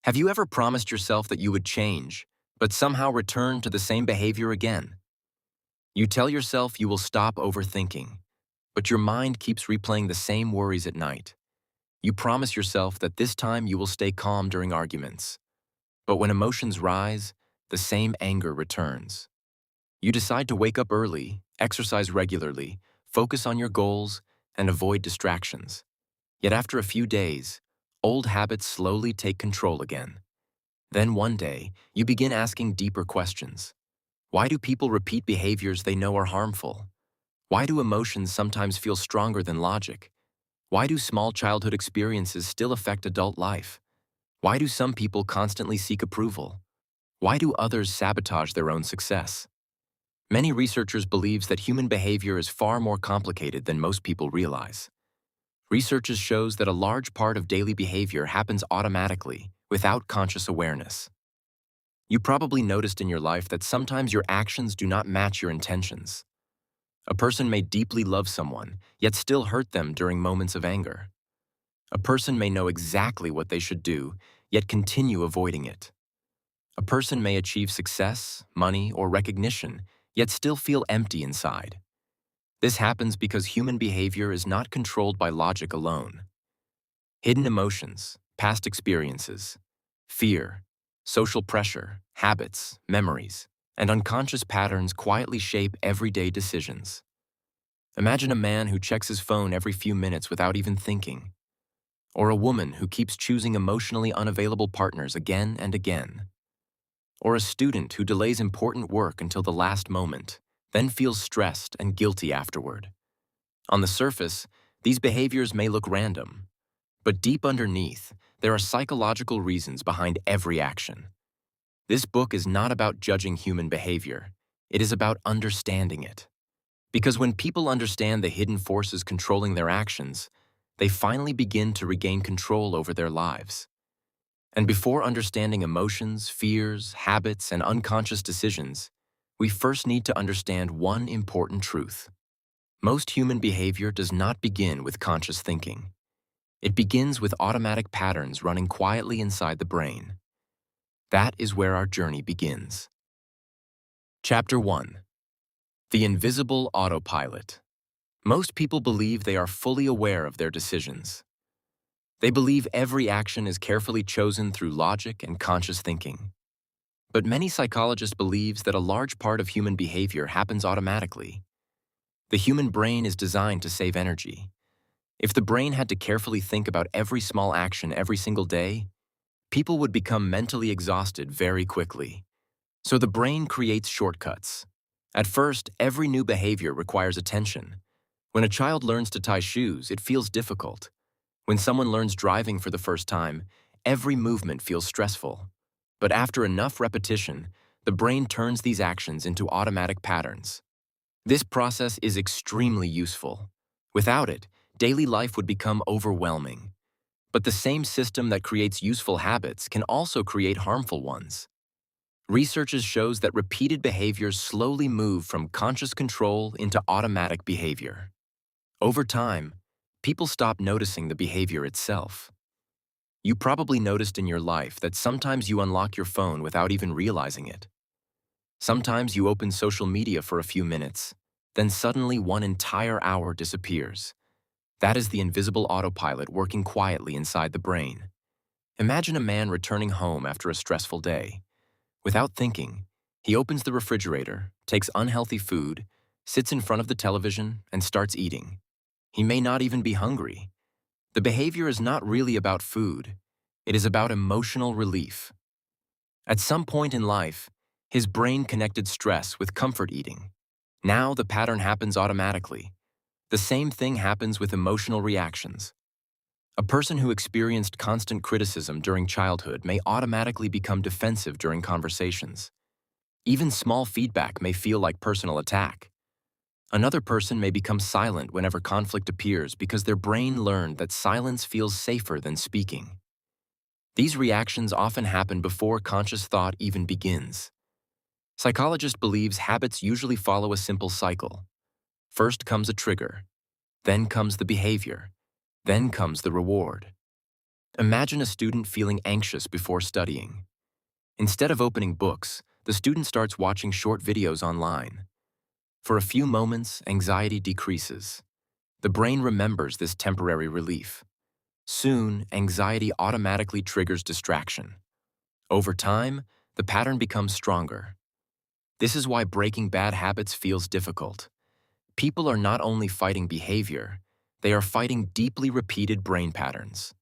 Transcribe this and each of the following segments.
Have you ever promised yourself that you would change, but somehow return to the same behavior again? You tell yourself you will stop overthinking, but your mind keeps replaying the same worries at night. You promise yourself that this time you will stay calm during arguments, but when emotions rise, the same anger returns. You decide to wake up early, exercise regularly, focus on your goals, and avoid distractions. Yet after a few days, old habits slowly take control again. Then one day, you begin asking deeper questions. Why do people repeat behaviors they know are harmful? Why do emotions sometimes feel stronger than logic? Why do small childhood experiences still affect adult life? Why do some people constantly seek approval? Why do others sabotage their own success? Many researchers believe that human behavior is far more complicated than most people realize. Research shows that a large part of daily behavior happens automatically, without conscious awareness. You probably noticed in your life that sometimes your actions do not match your intentions. A person may deeply love someone, yet still hurt them during moments of anger. A person may know exactly what they should do, yet continue avoiding it. A person may achieve success, money, or recognition, yet still feel empty inside. This happens because human behavior is not controlled by logic alone. Hidden emotions, past experiences, fear, social pressure, habits, memories, and unconscious patterns quietly shape everyday decisions. Imagine a man who checks his phone every few minutes without even thinking, or a woman who keeps choosing emotionally unavailable partners again and again, or a student who delays important work until the last moment, then feels stressed and guilty afterward. On the surface, these behaviors may look random, but deep underneath, there are psychological reasons behind every action. This book is not about judging human behavior. It is about understanding it. Because when people understand the hidden forces controlling their actions, they finally begin to regain control over their lives. And before understanding emotions, fears, habits, and unconscious decisions, we first need to understand one important truth. Most human behavior does not begin with conscious thinking. It begins with automatic patterns running quietly inside the brain. That is where our journey begins. Chapter 1. The Invisible Autopilot. Most people believe they are fully aware of their decisions. They believe every action is carefully chosen through logic and conscious thinking. But many psychologists believe that a large part of human behavior happens automatically. The human brain is designed to save energy. If the brain had to carefully think about every small action every single day, people would become mentally exhausted very quickly. So the brain creates shortcuts. At first, every new behavior requires attention. When a child learns to tie shoes, it feels difficult. When someone learns driving for the first time, every movement feels stressful. But after enough repetition, the brain turns these actions into automatic patterns. This process is extremely useful. Without it, daily life would become overwhelming. But the same system that creates useful habits can also create harmful ones. Research shows that repeated behaviors slowly move from conscious control into automatic behavior. Over time, people stop noticing the behavior itself. You probably noticed in your life that sometimes you unlock your phone without even realizing it. Sometimes you open social media for a few minutes, then suddenly one entire hour disappears. That is the invisible autopilot working quietly inside the brain. Imagine a man returning home after a stressful day. Without thinking, he opens the refrigerator, takes unhealthy food, sits in front of the television, and starts eating. He may not even be hungry. The behavior is not really about food. It is about emotional relief. At some point in life, his brain connected stress with comfort eating. Now the pattern happens automatically. The same thing happens with emotional reactions. A person who experienced constant criticism during childhood may automatically become defensive during conversations. Even small feedback may feel like personal attack. Another person may become silent whenever conflict appears because their brain learned that silence feels safer than speaking. These reactions often happen before conscious thought even begins. Psychologist believes habits usually follow a simple cycle. First comes a trigger, then comes the behavior, then comes the reward. Imagine a student feeling anxious before studying. Instead of opening books, the student starts watching short videos online. For a few moments, anxiety decreases. The brain remembers this temporary relief. Soon, anxiety automatically triggers distraction. Over time, the pattern becomes stronger. This is why breaking bad habits feels difficult. People are not only fighting behavior, they are fighting deeply repeated brain patterns.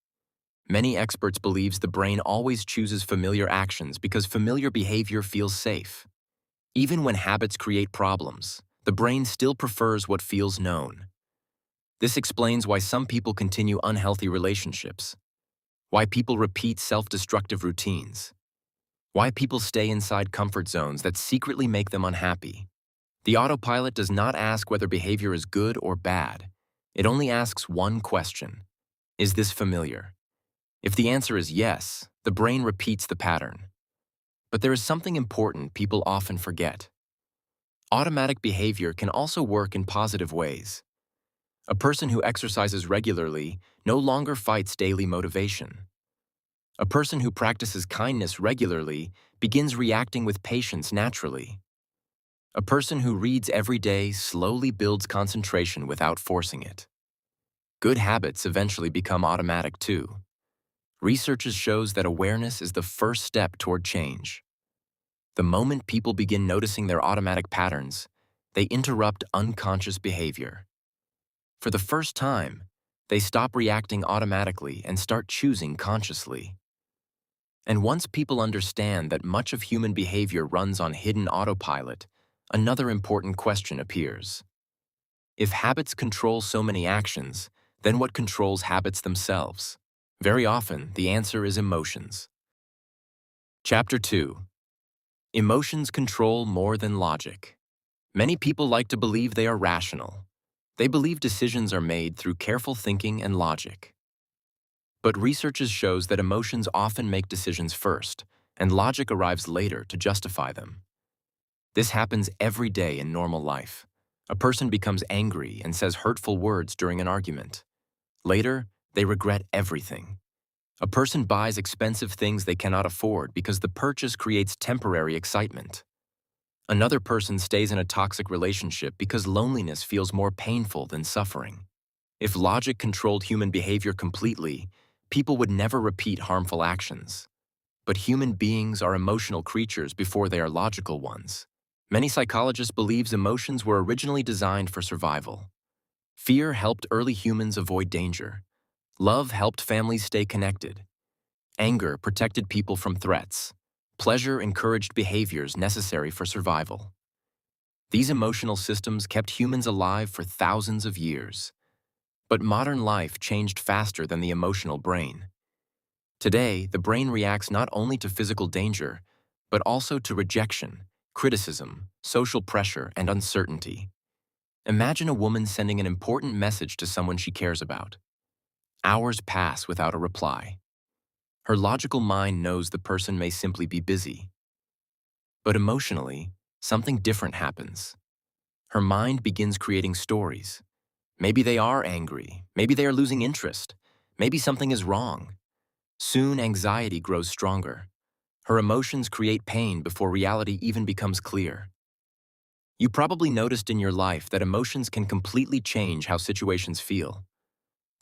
Many experts believe the brain always chooses familiar actions because familiar behavior feels safe. Even when habits create problems, the brain still prefers what feels known. This explains why some people continue unhealthy relationships, why people repeat self-destructive routines, why people stay inside comfort zones that secretly make them unhappy. The autopilot does not ask whether behavior is good or bad. It only asks one question: is this familiar? If the answer is yes, the brain repeats the pattern. But there is something important people often forget. Automatic behavior can also work in positive ways. A person who exercises regularly no longer fights daily motivation. A person who practices kindness regularly begins reacting with patience naturally. A person who reads every day slowly builds concentration without forcing it. Good habits eventually become automatic too. Research shows that awareness is the first step toward change. The moment people begin noticing their automatic patterns, they interrupt unconscious behavior. For the first time, they stop reacting automatically and start choosing consciously. And once people understand that much of human behavior runs on hidden autopilot, another important question appears. If habits control so many actions, then what controls habits themselves? Very often, the answer is emotions. Chapter 2. Emotions control more than logic. Many people like to believe they are rational. They believe decisions are made through careful thinking and logic. But research shows that emotions often make decisions first, and logic arrives later to justify them. This happens every day in normal life. A person becomes angry and says hurtful words during an argument. Later, they regret everything. A person buys expensive things they cannot afford because the purchase creates temporary excitement. Another person stays in a toxic relationship because loneliness feels more painful than suffering. If logic controlled human behavior completely, people would never repeat harmful actions. But human beings are emotional creatures before they are logical ones. Many psychologists believe emotions were originally designed for survival. Fear helped early humans avoid danger. Love helped families stay connected. Anger protected people from threats. Pleasure encouraged behaviors necessary for survival. These emotional systems kept humans alive for thousands of years. But modern life changed faster than the emotional brain. Today, the brain reacts not only to physical danger, but also to rejection, criticism, social pressure, and uncertainty. Imagine a woman sending an important message to someone she cares about. Hours pass without a reply. Her logical mind knows the person may simply be busy. But emotionally, something different happens. Her mind begins creating stories. Maybe they are angry. Maybe they are losing interest. Maybe something is wrong. Soon, anxiety grows stronger. Her emotions create pain before reality even becomes clear. You probably noticed in your life that emotions can completely change how situations feel.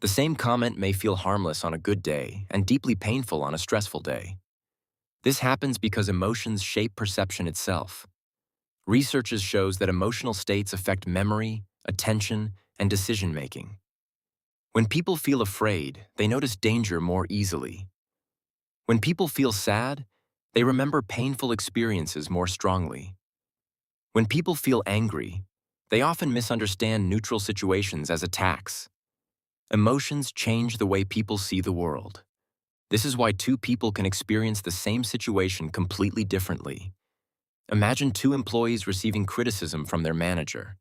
The same comment may feel harmless on a good day and deeply painful on a stressful day. This happens because emotions shape perception itself. Research shows that emotional states affect memory, attention, and decision-making. When people feel afraid, they notice danger more easily. When people feel sad, they remember painful experiences more strongly. When people feel angry, they often misunderstand neutral situations as attacks. Emotions change the way people see the world. This is why two people can experience the same situation completely differently. Imagine two employees receiving criticism from their manager.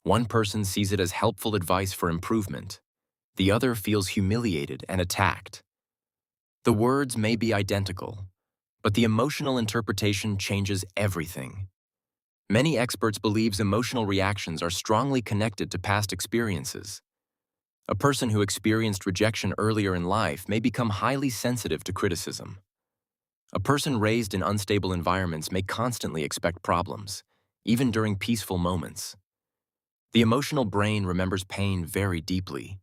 One person sees it as helpful advice for improvement. The other feels humiliated and attacked. The words may be identical, but the emotional interpretation changes everything. Many experts believe emotional reactions are strongly connected to past experiences. A person who experienced rejection earlier in life may become highly sensitive to criticism. A person raised in unstable environments may constantly expect problems, even during peaceful moments. The emotional brain remembers pain very deeply.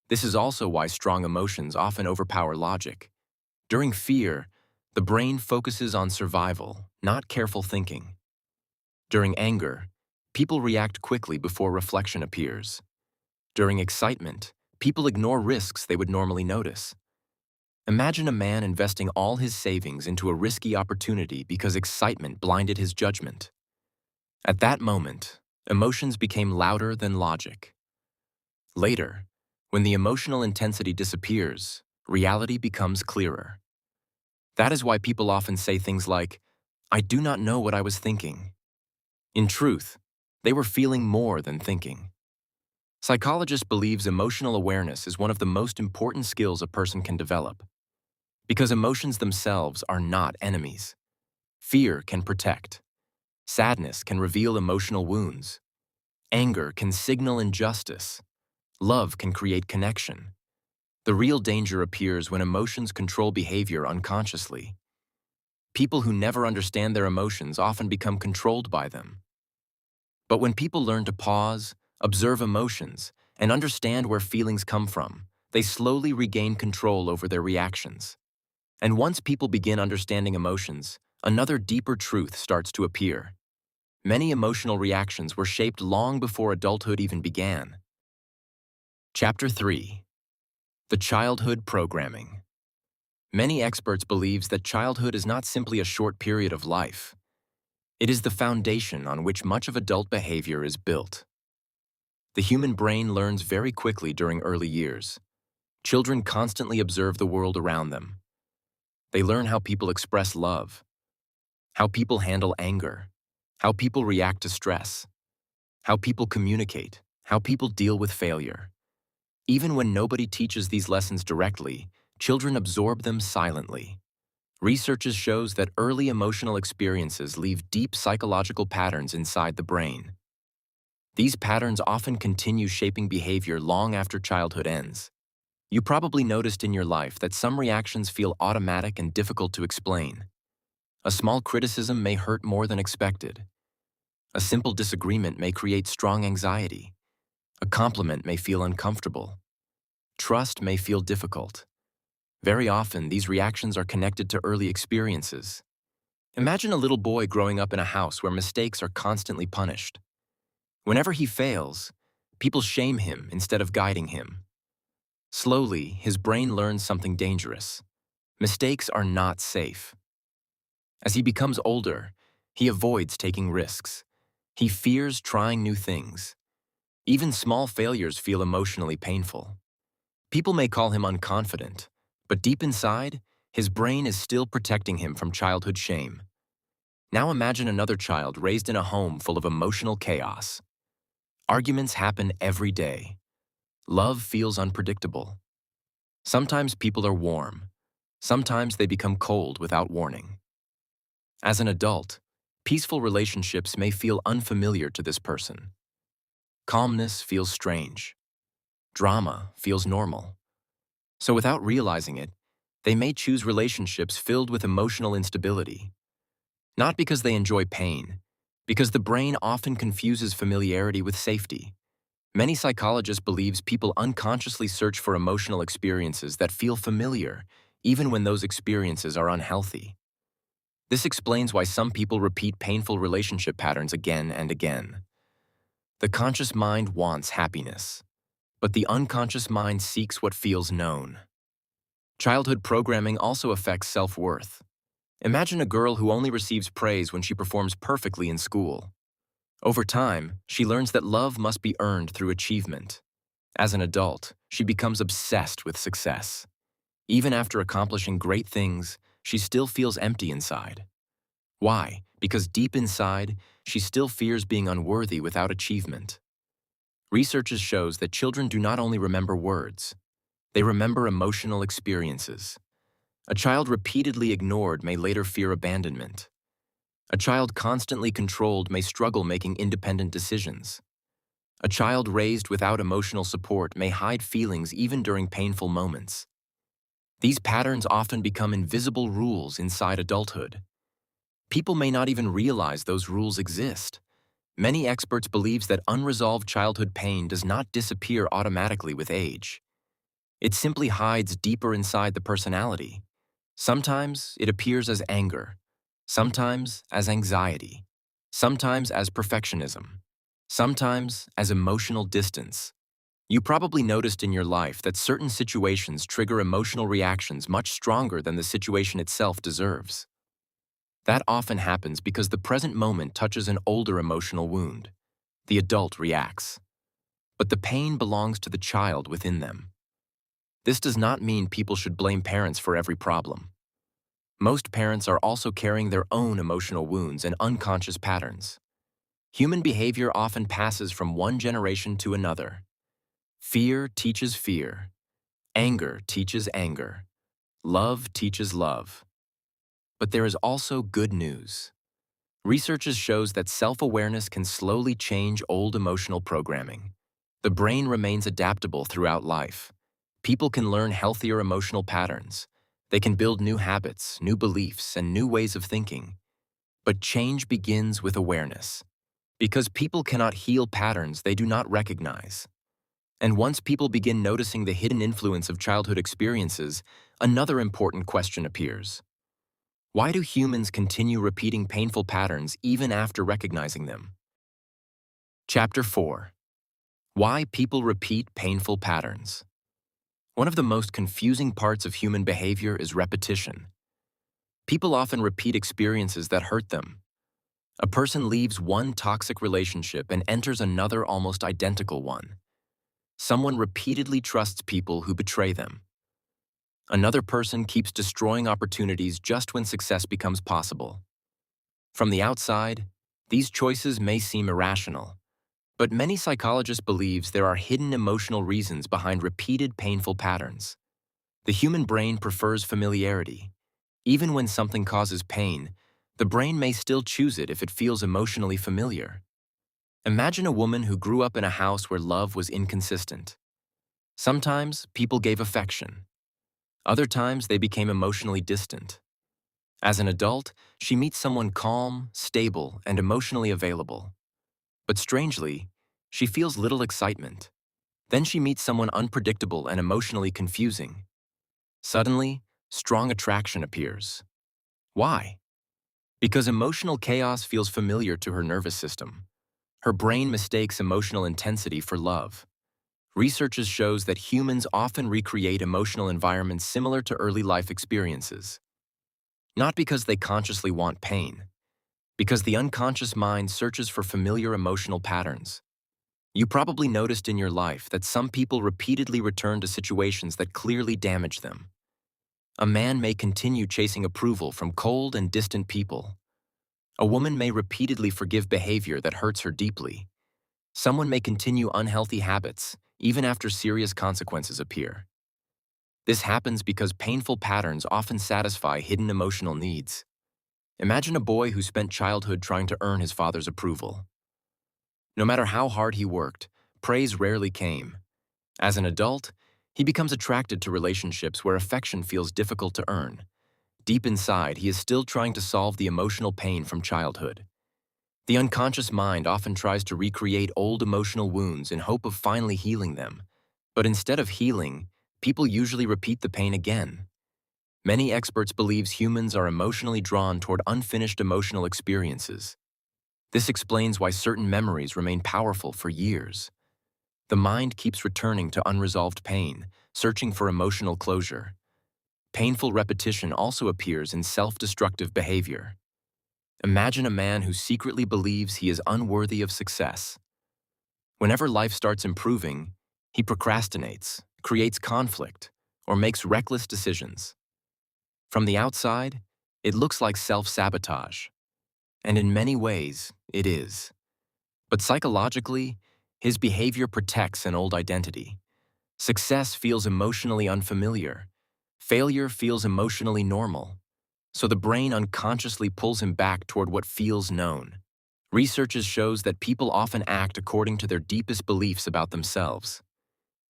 This is also why strong emotions often overpower logic. During fear, the brain focuses on survival, not careful thinking. During anger, people react quickly before reflection appears. During excitement, people ignore risks they would normally notice. Imagine a man investing all his savings into a risky opportunity because excitement blinded his judgment. At that moment, emotions became louder than logic. Later, when the emotional intensity disappears, reality becomes clearer. That is why people often say things like, "I do not know what I was thinking." In truth, they were feeling more than thinking. Psychologists believe emotional awareness is one of the most important skills a person can develop, because emotions themselves are not enemies. Fear can protect. Sadness can reveal emotional wounds. Anger can signal injustice. Love can create connection. The real danger appears when emotions control behavior unconsciously. People who never understand their emotions often become controlled by them. But when people learn to pause, observe emotions, and understand where feelings come from, they slowly regain control over their reactions. And once people begin understanding emotions, another deeper truth starts to appear. Many emotional reactions were shaped long before adulthood even began. Chapter 3. The Childhood Programming. Many experts believe that childhood is not simply a short period of life. It is the foundation on which much of adult behavior is built. The human brain learns very quickly during early years. Children constantly observe the world around them. They learn how people express love, how people handle anger, how people react to stress, how people communicate, how people deal with failure. Even when nobody teaches these lessons directly, children absorb them silently. Research shows that early emotional experiences leave deep psychological patterns inside the brain. These patterns often continue shaping behavior long after childhood ends. You probably noticed in your life that some reactions feel automatic and difficult to explain. A small criticism may hurt more than expected. A simple disagreement may create strong anxiety. A compliment may feel uncomfortable. Trust may feel difficult. Very often, these reactions are connected to early experiences. Imagine a little boy growing up in a house where mistakes are constantly punished. Whenever he fails, people shame him instead of guiding him. Slowly, his brain learns something dangerous. Mistakes are not safe. As he becomes older, he avoids taking risks. He fears trying new things. Even small failures feel emotionally painful. People may call him unconfident, but deep inside, his brain is still protecting him from childhood shame. Now imagine another child raised in a home full of emotional chaos. Arguments happen every day. Love feels unpredictable. Sometimes people are warm. Sometimes they become cold without warning. As an adult, peaceful relationships may feel unfamiliar to this person. Calmness feels strange. Drama feels normal. So without realizing it, they may choose relationships filled with emotional instability. Not because they enjoy pain, because the brain often confuses familiarity with safety. Many psychologists believe people unconsciously search for emotional experiences that feel familiar, even when those experiences are unhealthy. This explains why some people repeat painful relationship patterns again and again. The conscious mind wants happiness, but the unconscious mind seeks what feels known. Childhood programming also affects self-worth. Imagine a girl who only receives praise when she performs perfectly in school. Over time, she learns that love must be earned through achievement. As an adult, she becomes obsessed with success. Even after accomplishing great things, she still feels empty inside. Why? Because deep inside, she still fears being unworthy without achievement. Research shows that children do not only remember words, they remember emotional experiences. A child repeatedly ignored may later fear abandonment. A child constantly controlled may struggle making independent decisions. A child raised without emotional support may hide feelings even during painful moments. These patterns often become invisible rules inside adulthood. People may not even realize those rules exist. Many experts believe that unresolved childhood pain does not disappear automatically with age. It simply hides deeper inside the personality. Sometimes it appears as anger, sometimes as anxiety, sometimes as perfectionism, sometimes as emotional distance. You probably noticed in your life that certain situations trigger emotional reactions much stronger than the situation itself deserves. That often happens because the present moment touches an older emotional wound. The adult reacts, but the pain belongs to the child within them. This does not mean people should blame parents for every problem. Most parents are also carrying their own emotional wounds and unconscious patterns. Human behavior often passes from one generation to another. Fear teaches fear. Anger teaches anger. Love teaches love. But there is also good news. Research shows that self-awareness can slowly change old emotional programming. The brain remains adaptable throughout life. People can learn healthier emotional patterns. They can build new habits, new beliefs, and new ways of thinking. But change begins with awareness. Because people cannot heal patterns they do not recognize. And once people begin noticing the hidden influence of childhood experiences, another important question appears. Why do humans continue repeating painful patterns even after recognizing them? Chapter 4. Why people repeat painful patterns. One of the most confusing parts of human behavior is repetition. People often repeat experiences that hurt them. A person leaves one toxic relationship and enters another almost identical one. Someone repeatedly trusts people who betray them. Another person keeps destroying opportunities just when success becomes possible. From the outside, these choices may seem irrational, but many psychologists believe there are hidden emotional reasons behind repeated painful patterns. The human brain prefers familiarity. Even when something causes pain, the brain may still choose it if it feels emotionally familiar. Imagine a woman who grew up in a house where love was inconsistent. Sometimes people gave affection. Other times they became emotionally distant. As an adult, she meets someone calm, stable, and emotionally available. But strangely, she feels little excitement. Then she meets someone unpredictable and emotionally confusing. Suddenly, strong attraction appears. Why? Because emotional chaos feels familiar to her nervous system. Her brain mistakes emotional intensity for love. Research shows that humans often recreate emotional environments similar to early life experiences. Not because they consciously want pain, because the unconscious mind searches for familiar emotional patterns. You probably noticed in your life that some people repeatedly return to situations that clearly damage them. A man may continue chasing approval from cold and distant people. A woman may repeatedly forgive behavior that hurts her deeply. Someone may continue unhealthy habits, even after serious consequences appear. This happens because painful patterns often satisfy hidden emotional needs. Imagine a boy who spent childhood trying to earn his father's approval. No matter how hard he worked, praise rarely came. As an adult, he becomes attracted to relationships where affection feels difficult to earn. Deep inside, he is still trying to solve the emotional pain from childhood. The unconscious mind often tries to recreate old emotional wounds in hope of finally healing them. But instead of healing, people usually repeat the pain again. Many experts believe humans are emotionally drawn toward unfinished emotional experiences. This explains why certain memories remain powerful for years. The mind keeps returning to unresolved pain, searching for emotional closure. Painful repetition also appears in self-destructive behavior. Imagine a man who secretly believes he is unworthy of success. Whenever life starts improving, he procrastinates, creates conflict, or makes reckless decisions. From the outside, it looks like self-sabotage. And in many ways, it is. But psychologically, his behavior protects an old identity. Success feels emotionally unfamiliar. Failure feels emotionally normal. So the brain unconsciously pulls him back toward what feels known. Research shows that people often act according to their deepest beliefs about themselves.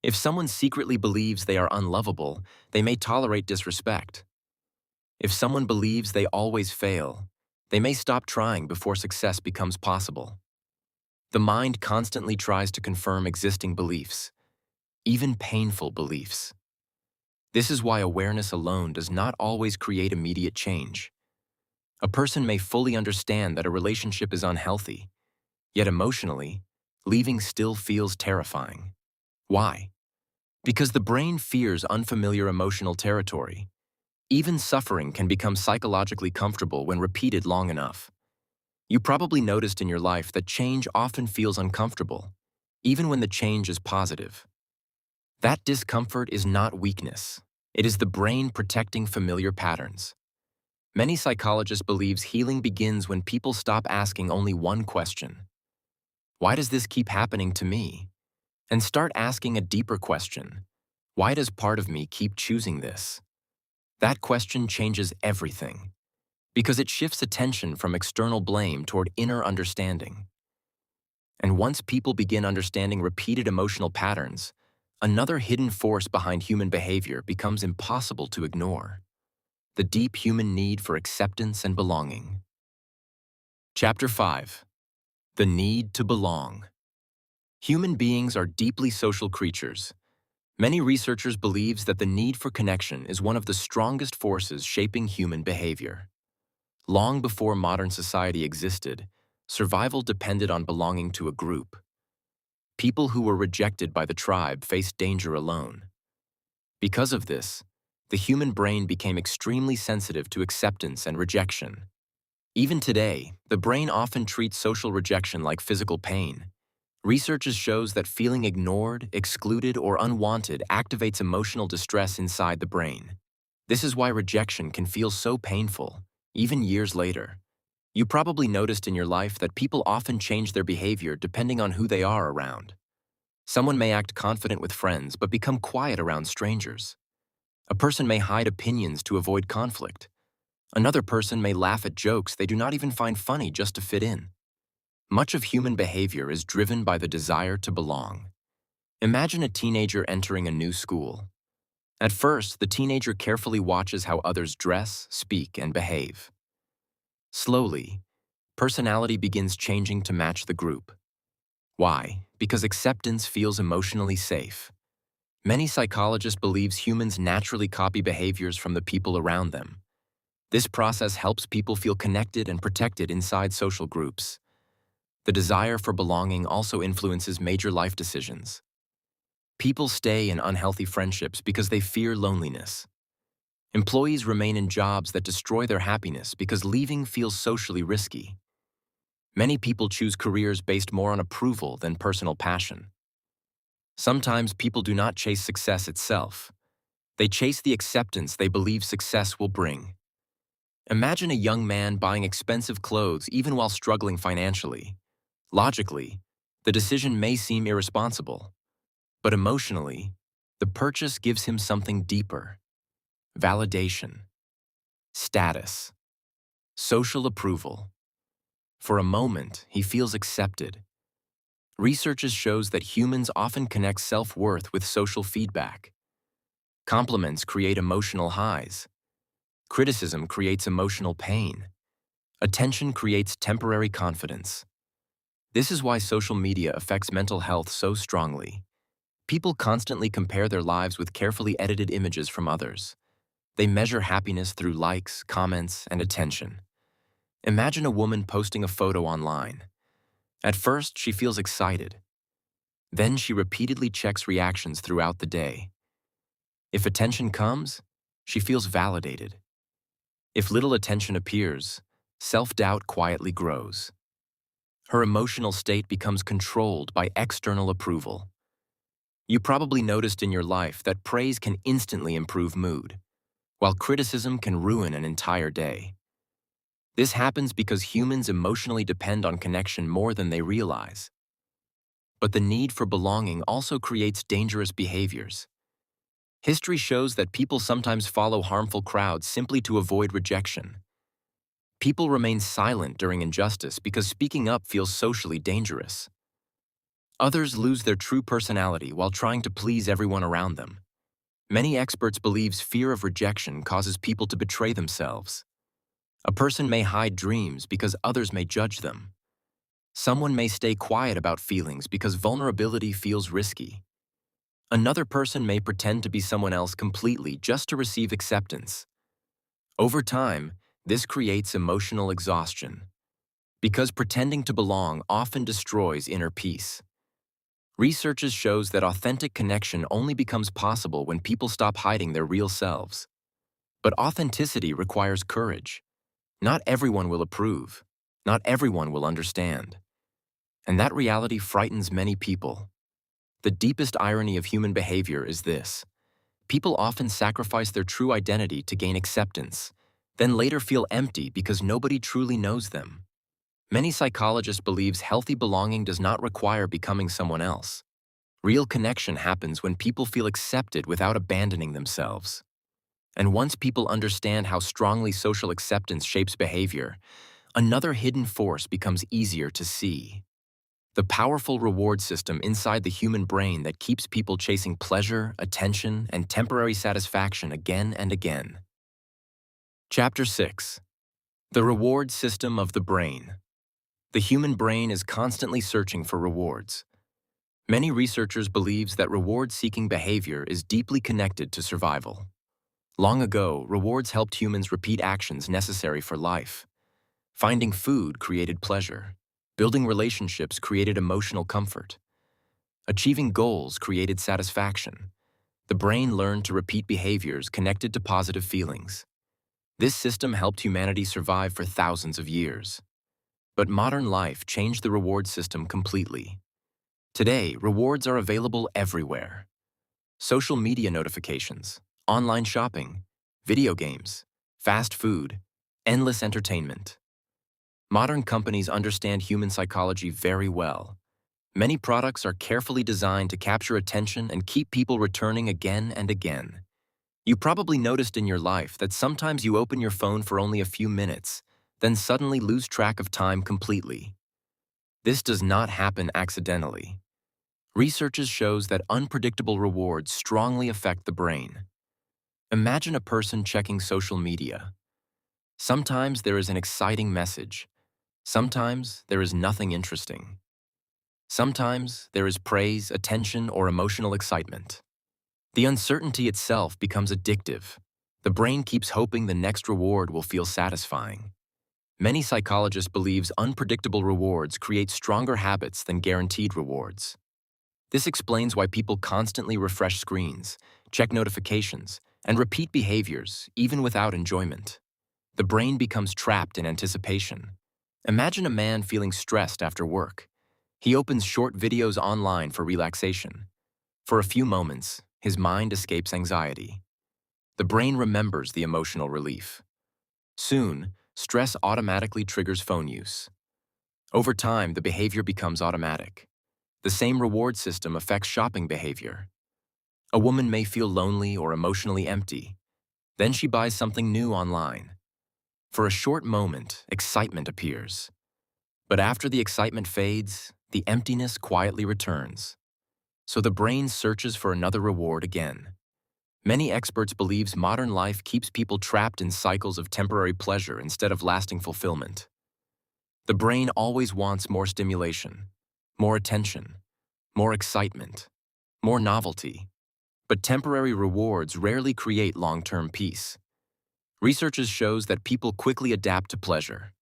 If someone secretly believes they are unlovable, they may tolerate disrespect. If someone believes they always fail, they may stop trying before success becomes possible. The mind constantly tries to confirm existing beliefs, even painful beliefs. This is why awareness alone does not always create immediate change. A person may fully understand that a relationship is unhealthy, yet emotionally, leaving still feels terrifying. Why? Because the brain fears unfamiliar emotional territory. Even suffering can become psychologically comfortable when repeated long enough. You probably noticed in your life that change often feels uncomfortable, even when the change is positive. That discomfort is not weakness. It is the brain protecting familiar patterns. Many psychologists believe healing begins when people stop asking only one question. Why does this keep happening to me? And start asking a deeper question. Why does part of me keep choosing this? That question changes everything, because it shifts attention from external blame toward inner understanding. And once people begin understanding repeated emotional patterns, another hidden force behind human behavior becomes impossible to ignore: the deep human need for acceptance and belonging. Chapter 5. The Need to Belong. Human beings are deeply social creatures. Many researchers believe that the need for connection is one of the strongest forces shaping human behavior. Long before modern society existed, survival depended on belonging to a group. People who were rejected by the tribe faced danger alone. Because of this, the human brain became extremely sensitive to acceptance and rejection. Even today, the brain often treats social rejection like physical pain. Research shows that feeling ignored, excluded, or unwanted activates emotional distress inside the brain. This is why rejection can feel so painful, even years later. You probably noticed in your life that people often change their behavior depending on who they are around. Someone may act confident with friends but become quiet around strangers. A person may hide opinions to avoid conflict. Another person may laugh at jokes they do not even find funny just to fit in. Much of human behavior is driven by the desire to belong. Imagine a teenager entering a new school. At first, the teenager carefully watches how others dress, speak, and behave. Slowly, personality begins changing to match the group. Why? Because acceptance feels emotionally safe. Many psychologists believe humans naturally copy behaviors from the people around them. This process helps people feel connected and protected inside social groups. The desire for belonging also influences major life decisions. People stay in unhealthy friendships because they fear loneliness. Employees remain in jobs that destroy their happiness because leaving feels socially risky. Many people choose careers based more on approval than personal passion. Sometimes people do not chase success itself. They chase the acceptance they believe success will bring. Imagine a young man buying expensive clothes even while struggling financially. Logically, the decision may seem irresponsible, but emotionally, the purchase gives him something deeper: validation, status, social approval. For a moment, he feels accepted. Research shows that humans often connect self-worth with social feedback. Compliments create emotional highs. Criticism creates emotional pain. Attention creates temporary confidence. This is why social media affects mental health so strongly. People constantly compare their lives with carefully edited images from others. They measure happiness through likes, comments, and attention. Imagine a woman posting a photo online. At first, she feels excited. Then she repeatedly checks reactions throughout the day. If attention comes, she feels validated. If little attention appears, self-doubt quietly grows. Her emotional state becomes controlled by external approval. You probably noticed in your life that praise can instantly improve mood, while criticism can ruin an entire day. This happens because humans emotionally depend on connection more than they realize. But the need for belonging also creates dangerous behaviors. History shows that people sometimes follow harmful crowds simply to avoid rejection. People remain silent during injustice because speaking up feels socially dangerous. Others lose their true personality while trying to please everyone around them. Many experts believe fear of rejection causes people to betray themselves. A person may hide dreams because others may judge them. Someone may stay quiet about feelings because vulnerability feels risky. Another person may pretend to be someone else completely just to receive acceptance. Over time, this creates emotional exhaustion, because pretending to belong often destroys inner peace. Research shows that authentic connection only becomes possible when people stop hiding their real selves. But authenticity requires courage. Not everyone will approve. Not everyone will understand. And that reality frightens many people. The deepest irony of human behavior is this: people often sacrifice their true identity to gain acceptance, then later feel empty because nobody truly knows them. Many psychologists believe healthy belonging does not require becoming someone else. Real connection happens when people feel accepted without abandoning themselves. And once people understand how strongly social acceptance shapes behavior, another hidden force becomes easier to see: the powerful reward system inside the human brain that keeps people chasing pleasure, attention, and temporary satisfaction again and again. Chapter 6. The Reward System of the Brain. The human brain is constantly searching for rewards. Many researchers believe that reward-seeking behavior is deeply connected to survival. Long ago, rewards helped humans repeat actions necessary for life. Finding food created pleasure. Building relationships created emotional comfort. Achieving goals created satisfaction. The brain learned to repeat behaviors connected to positive feelings. This system helped humanity survive for thousands of years. But modern life changed the reward system completely. Today, rewards are available everywhere. Social media notifications, online shopping, video games, fast food, endless entertainment. Modern companies understand human psychology very well. Many products are carefully designed to capture attention and keep people returning again and again. You probably noticed in your life that sometimes you open your phone for only a few minutes, then suddenly lose track of time completely. This does not happen accidentally. Research shows that unpredictable rewards strongly affect the brain. Imagine a person checking social media. Sometimes there is an exciting message. Sometimes there is nothing interesting. Sometimes there is praise, attention, or emotional excitement. The uncertainty itself becomes addictive. The brain keeps hoping the next reward will feel satisfying. Many psychologists believe unpredictable rewards create stronger habits than guaranteed rewards. This explains why people constantly refresh screens, check notifications, and repeat behaviors, even without enjoyment. The brain becomes trapped in anticipation. Imagine a man feeling stressed after work. He opens short videos online for relaxation. For a few moments, his mind escapes anxiety. The brain remembers the emotional relief. Soon, stress automatically triggers phone use. Over time, the behavior becomes automatic. The same reward system affects shopping behavior. A woman may feel lonely or emotionally empty. Then she buys something new online. For a short moment, excitement appears. But after the excitement fades, the emptiness quietly returns. So the brain searches for another reward again. Many experts believe modern life keeps people trapped in cycles of temporary pleasure instead of lasting fulfillment. The brain always wants more stimulation, more attention, more excitement, more novelty. But temporary rewards rarely create long-term peace. Research shows that people quickly adapt to pleasure.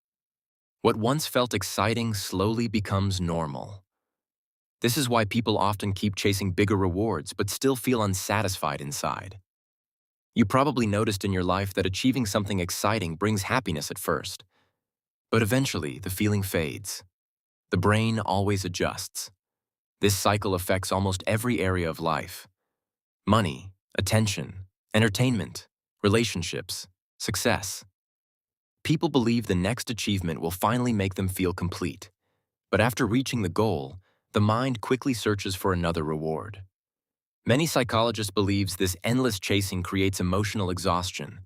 What once felt exciting slowly becomes normal. This is why people often keep chasing bigger rewards but still feel unsatisfied inside. You probably noticed in your life that achieving something exciting brings happiness at first. But eventually, the feeling fades. The brain always adjusts. This cycle affects almost every area of life: money, attention, entertainment, relationships, success. People believe the next achievement will finally make them feel complete. But after reaching the goal, the mind quickly searches for another reward. Many psychologists believe this endless chasing creates emotional exhaustion.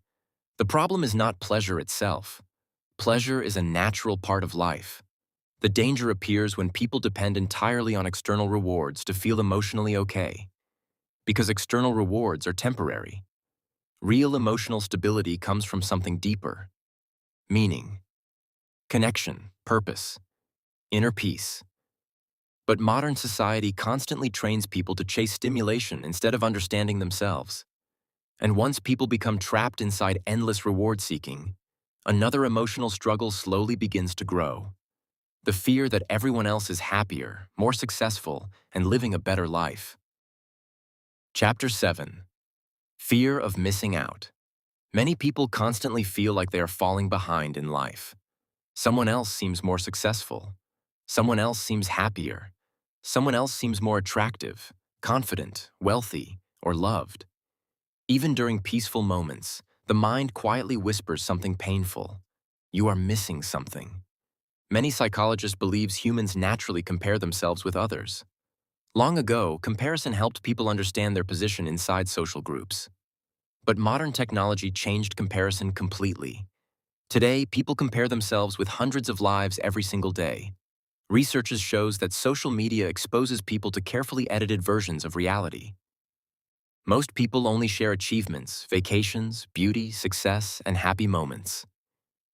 The problem is not pleasure itself. Pleasure is a natural part of life. The danger appears when people depend entirely on external rewards to feel emotionally okay, because external rewards are temporary. Real emotional stability comes from something deeper: meaning, connection, purpose, inner peace. But modern society constantly trains people to chase stimulation instead of understanding themselves. And once people become trapped inside endless reward seeking, another emotional struggle slowly begins to grow: the fear that everyone else is happier, more successful, and living a better life. Chapter 7. Fear of missing out. Many people constantly feel like they are falling behind in life. Someone else seems more successful. Someone else seems happier. Someone else seems more attractive, confident, wealthy, or loved. Even during peaceful moments, the mind quietly whispers something painful: you are missing something. Many psychologists believe humans naturally compare themselves with others. Long ago, comparison helped people understand their position inside social groups. But modern technology changed comparison completely. Today, people compare themselves with hundreds of lives every single day. Research shows that social media exposes people to carefully edited versions of reality. Most people only share achievements, vacations, beauty, success, and happy moments.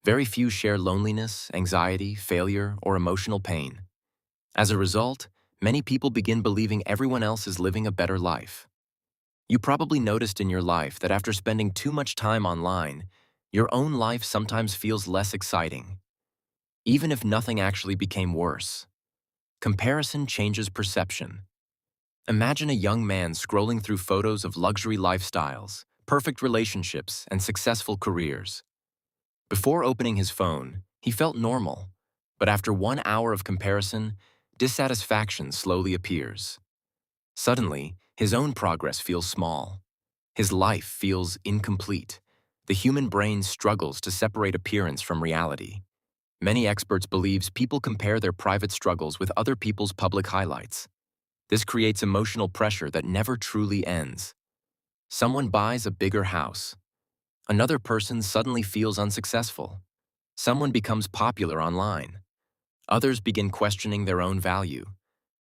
Very few share loneliness, anxiety, failure, or emotional pain. As a result, many people begin believing everyone else is living a better life. You probably noticed in your life that after spending too much time online, your own life sometimes feels less exciting, even if nothing actually became worse. Comparison changes perception. Imagine a young man scrolling through photos of luxury lifestyles, perfect relationships, and successful careers. Before opening his phone, he felt normal, but after 1 hour of comparison, dissatisfaction slowly appears. Suddenly, his own progress feels small. His life feels incomplete. The human brain struggles to separate appearance from reality. Many experts believe people compare their private struggles with other people's public highlights. This creates emotional pressure that never truly ends. Someone buys a bigger house. Another person suddenly feels unsuccessful. Someone becomes popular online. Others begin questioning their own value.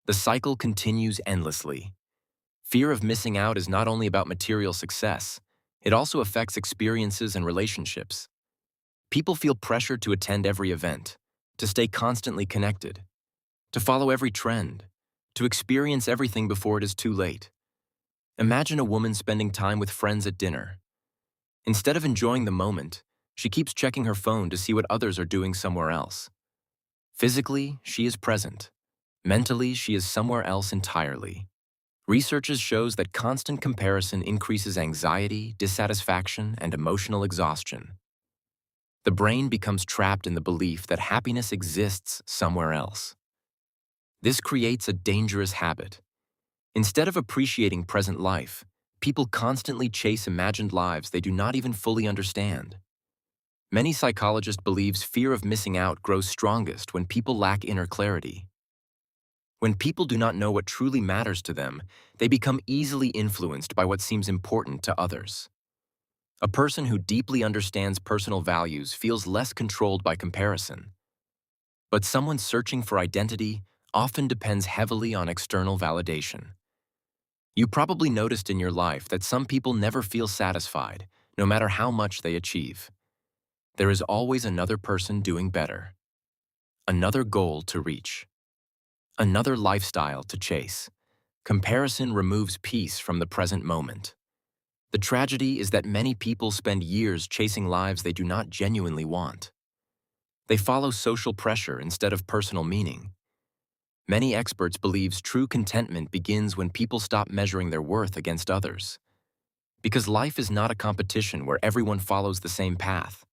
The cycle continues endlessly. Fear of missing out is not only about material success, it also affects experiences and relationships. People feel pressured to attend every event, to stay constantly connected, to follow every trend, to experience everything before it is too late. Imagine a woman spending time with friends at dinner. Instead of enjoying the moment, she keeps checking her phone to see what others are doing somewhere else. Physically, she is present. Mentally, she is somewhere else entirely. Research shows that constant comparison increases anxiety, dissatisfaction, and emotional exhaustion. The brain becomes trapped in the belief that happiness exists somewhere else. This creates a dangerous habit. Instead of appreciating present life, people constantly chase imagined lives they do not even fully understand. Many psychologists believe fear of missing out grows strongest when people lack inner clarity. When people do not know what truly matters to them, they become easily influenced by what seems important to others. A person who deeply understands personal values feels less controlled by comparison. But someone searching for identity often depends heavily on external validation. You probably noticed in your life that some people never feel satisfied, no matter how much they achieve. There is always another person doing better, another goal to reach, another lifestyle to chase. Comparison removes peace from the present moment. The tragedy is that many people spend years chasing lives they do not genuinely want. They follow social pressure instead of personal meaning. Many experts believe true contentment begins when people stop measuring their worth against others. Because life is not a competition where everyone follows the same path.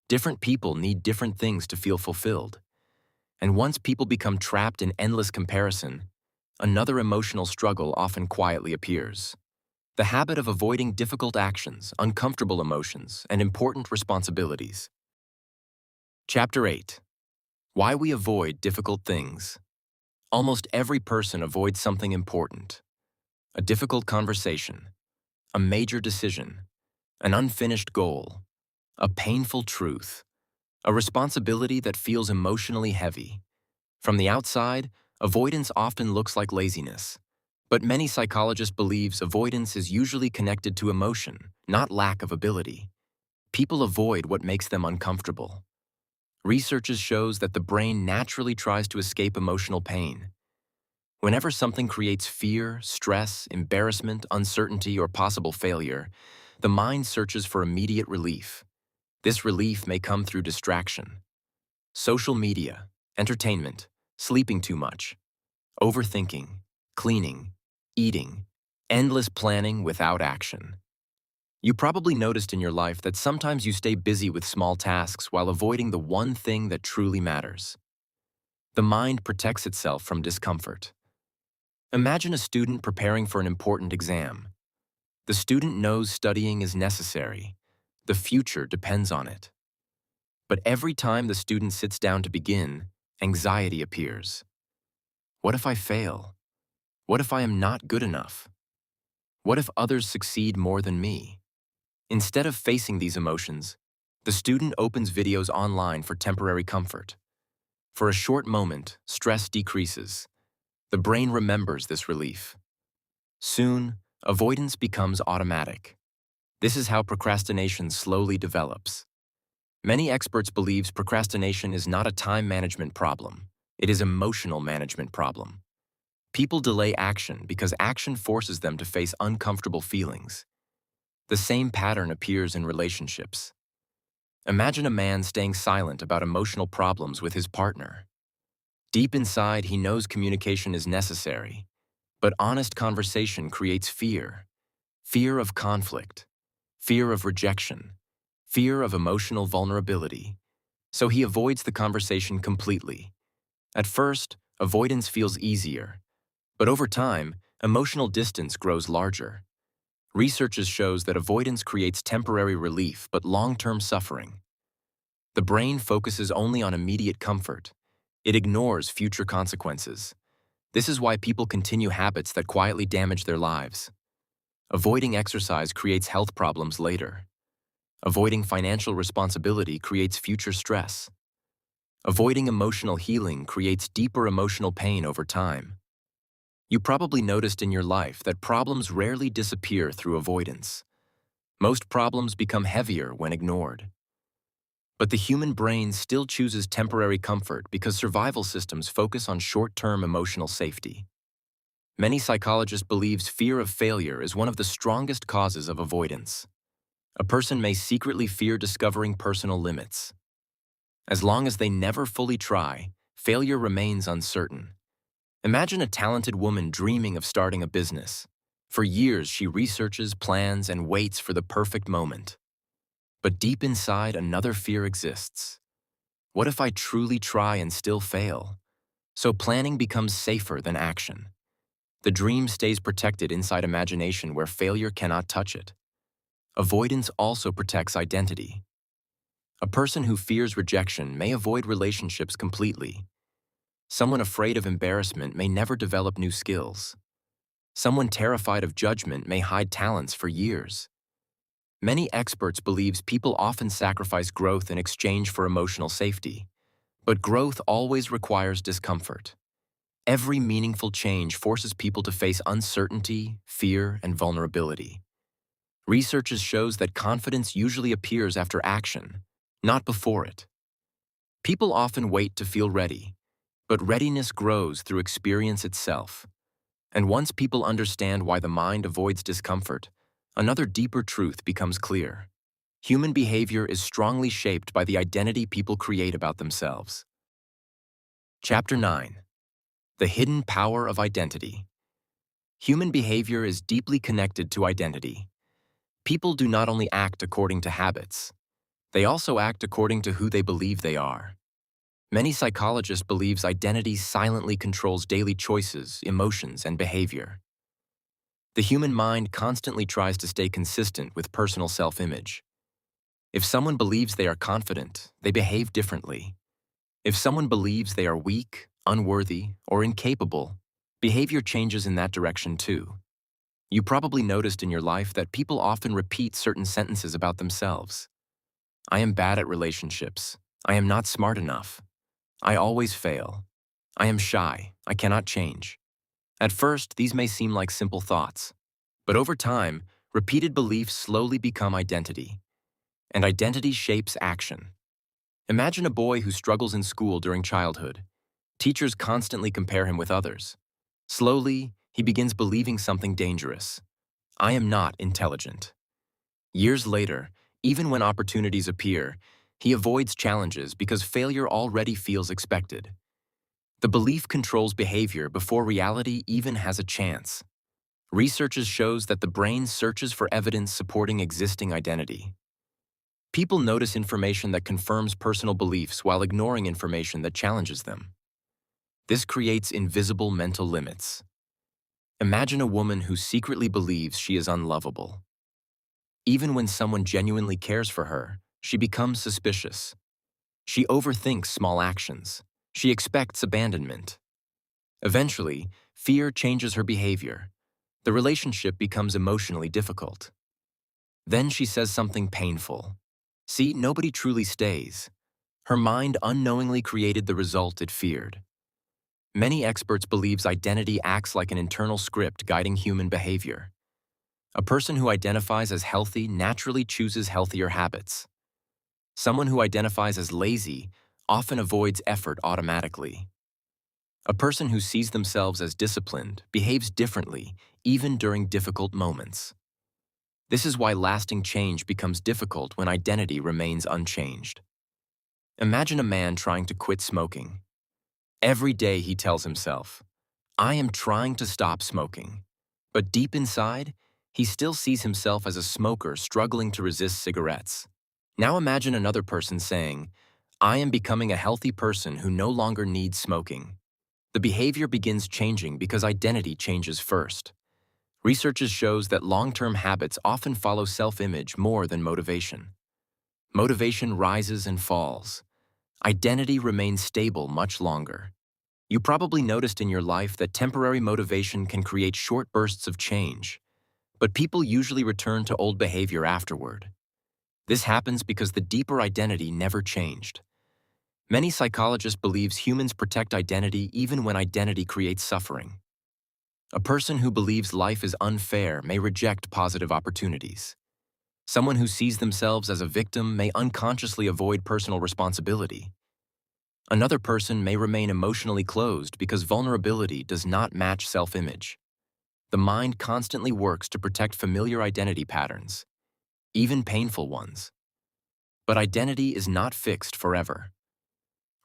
Different people need different things to feel fulfilled. And once people become trapped in endless comparison, another emotional struggle often quietly appears: the habit of avoiding difficult actions, uncomfortable emotions, and important responsibilities. Chapter 8. Why we avoid difficult things. Almost every person avoids something important: a difficult conversation, a major decision, an unfinished goal, a painful truth, a responsibility that feels emotionally heavy. From the outside, avoidance often looks like laziness. But many psychologists believe avoidance is usually connected to emotion, not lack of ability. People avoid what makes them uncomfortable. Research shows that the brain naturally tries to escape emotional pain. Whenever something creates fear, stress, embarrassment, uncertainty, or possible failure, the mind searches for immediate relief. This relief may come through distraction. Social media, entertainment, sleeping too much, overthinking, cleaning, eating, endless planning without action. You probably noticed in your life that sometimes you stay busy with small tasks while avoiding the one thing that truly matters. The mind protects itself from discomfort. Imagine a student preparing for an important exam. The student knows studying is necessary. The future depends on it. But every time the student sits down to begin, anxiety appears. What if I fail? What if I am not good enough? What if others succeed more than me? Instead of facing these emotions, the student opens videos online for temporary comfort. For a short moment, stress decreases. The brain remembers this relief. Soon, avoidance becomes automatic. This is how procrastination slowly develops. Many experts believe procrastination is not a time management problem. It is an emotional management problem. People delay action because action forces them to face uncomfortable feelings. The same pattern appears in relationships. Imagine a man staying silent about emotional problems with his partner. Deep inside, he knows communication is necessary, but honest conversation creates fear. Fear of conflict, fear of rejection, fear of emotional vulnerability. So he avoids the conversation completely. At first, avoidance feels easier, but over time, emotional distance grows larger. Research shows that avoidance creates temporary relief but long-term suffering. The brain focuses only on immediate comfort. It ignores future consequences. This is why people continue habits that quietly damage their lives. Avoiding exercise creates health problems later. Avoiding financial responsibility creates future stress. Avoiding emotional healing creates deeper emotional pain over time. You probably noticed in your life that problems rarely disappear through avoidance. Most problems become heavier when ignored. But the human brain still chooses temporary comfort because survival systems focus on short-term emotional safety. Many psychologists believe fear of failure is one of the strongest causes of avoidance. A person may secretly fear discovering personal limits. As long as they never fully try, failure remains uncertain. Imagine a talented woman dreaming of starting a business. For years, she researches, plans, and waits for the perfect moment. But deep inside, another fear exists. What if I truly try and still fail? So planning becomes safer than action. The dream stays protected inside imagination where failure cannot touch it. Avoidance also protects identity. A person who fears rejection may avoid relationships completely. Someone afraid of embarrassment may never develop new skills. Someone terrified of judgment may hide talents for years. Many experts believe people often sacrifice growth in exchange for emotional safety. But growth always requires discomfort. Every meaningful change forces people to face uncertainty, fear, and vulnerability. Research shows that confidence usually appears after action, not before it. People often wait to feel ready, but readiness grows through experience itself. And once people understand why the mind avoids discomfort, another deeper truth becomes clear. Human behavior is strongly shaped by the identity people create about themselves. Chapter 9. The Hidden Power of Identity. Human behavior is deeply connected to identity. People do not only act according to habits, they also act according to who they believe they are. Many psychologists believe identity silently controls daily choices, emotions, and behavior. The human mind constantly tries to stay consistent with personal self-image. If someone believes they are confident, they behave differently. If someone believes they are weak, unworthy, or incapable, behavior changes in that direction too. You probably noticed in your life that people often repeat certain sentences about themselves. I am bad at relationships. I am not smart enough. I always fail. I am shy. I cannot change. At first, these may seem like simple thoughts, but over time, repeated beliefs slowly become identity, and identity shapes action. Imagine a boy who struggles in school during childhood. Teachers constantly compare him with others. Slowly, he begins believing something dangerous. I am not intelligent. Years later, even when opportunities appear, he avoids challenges because failure already feels expected. The belief controls behavior before reality even has a chance. Research shows that the brain searches for evidence supporting existing identity. People notice information that confirms personal beliefs while ignoring information that challenges them. This creates invisible mental limits. Imagine a woman who secretly believes she is unlovable. Even when someone genuinely cares for her, she becomes suspicious. She overthinks small actions. She expects abandonment. Eventually, fear changes her behavior. The relationship becomes emotionally difficult. Then she says something painful. See, nobody truly stays. Her mind unknowingly created the result it feared. Many experts believe identity acts like an internal script guiding human behavior. A person who identifies as healthy naturally chooses healthier habits. Someone who identifies as lazy often avoids effort automatically. A person who sees themselves as disciplined behaves differently, even during difficult moments. This is why lasting change becomes difficult when identity remains unchanged. Imagine a man trying to quit smoking. Every day he tells himself, I am trying to stop smoking. But deep inside, he still sees himself as a smoker struggling to resist cigarettes. Now imagine another person saying, I am becoming a healthy person who no longer needs smoking. The behavior begins changing because identity changes first. Research shows that long-term habits often follow self-image more than motivation. Motivation rises and falls. Identity remains stable much longer. You probably noticed in your life that temporary motivation can create short bursts of change, but people usually return to old behavior afterward. This happens because the deeper identity never changed. Many psychologists believe humans protect identity even when identity creates suffering. A person who believes life is unfair may reject positive opportunities. Someone who sees themselves as a victim may unconsciously avoid personal responsibility. Another person may remain emotionally closed because vulnerability does not match self-image. The mind constantly works to protect familiar identity patterns, even painful ones. But identity is not fixed forever.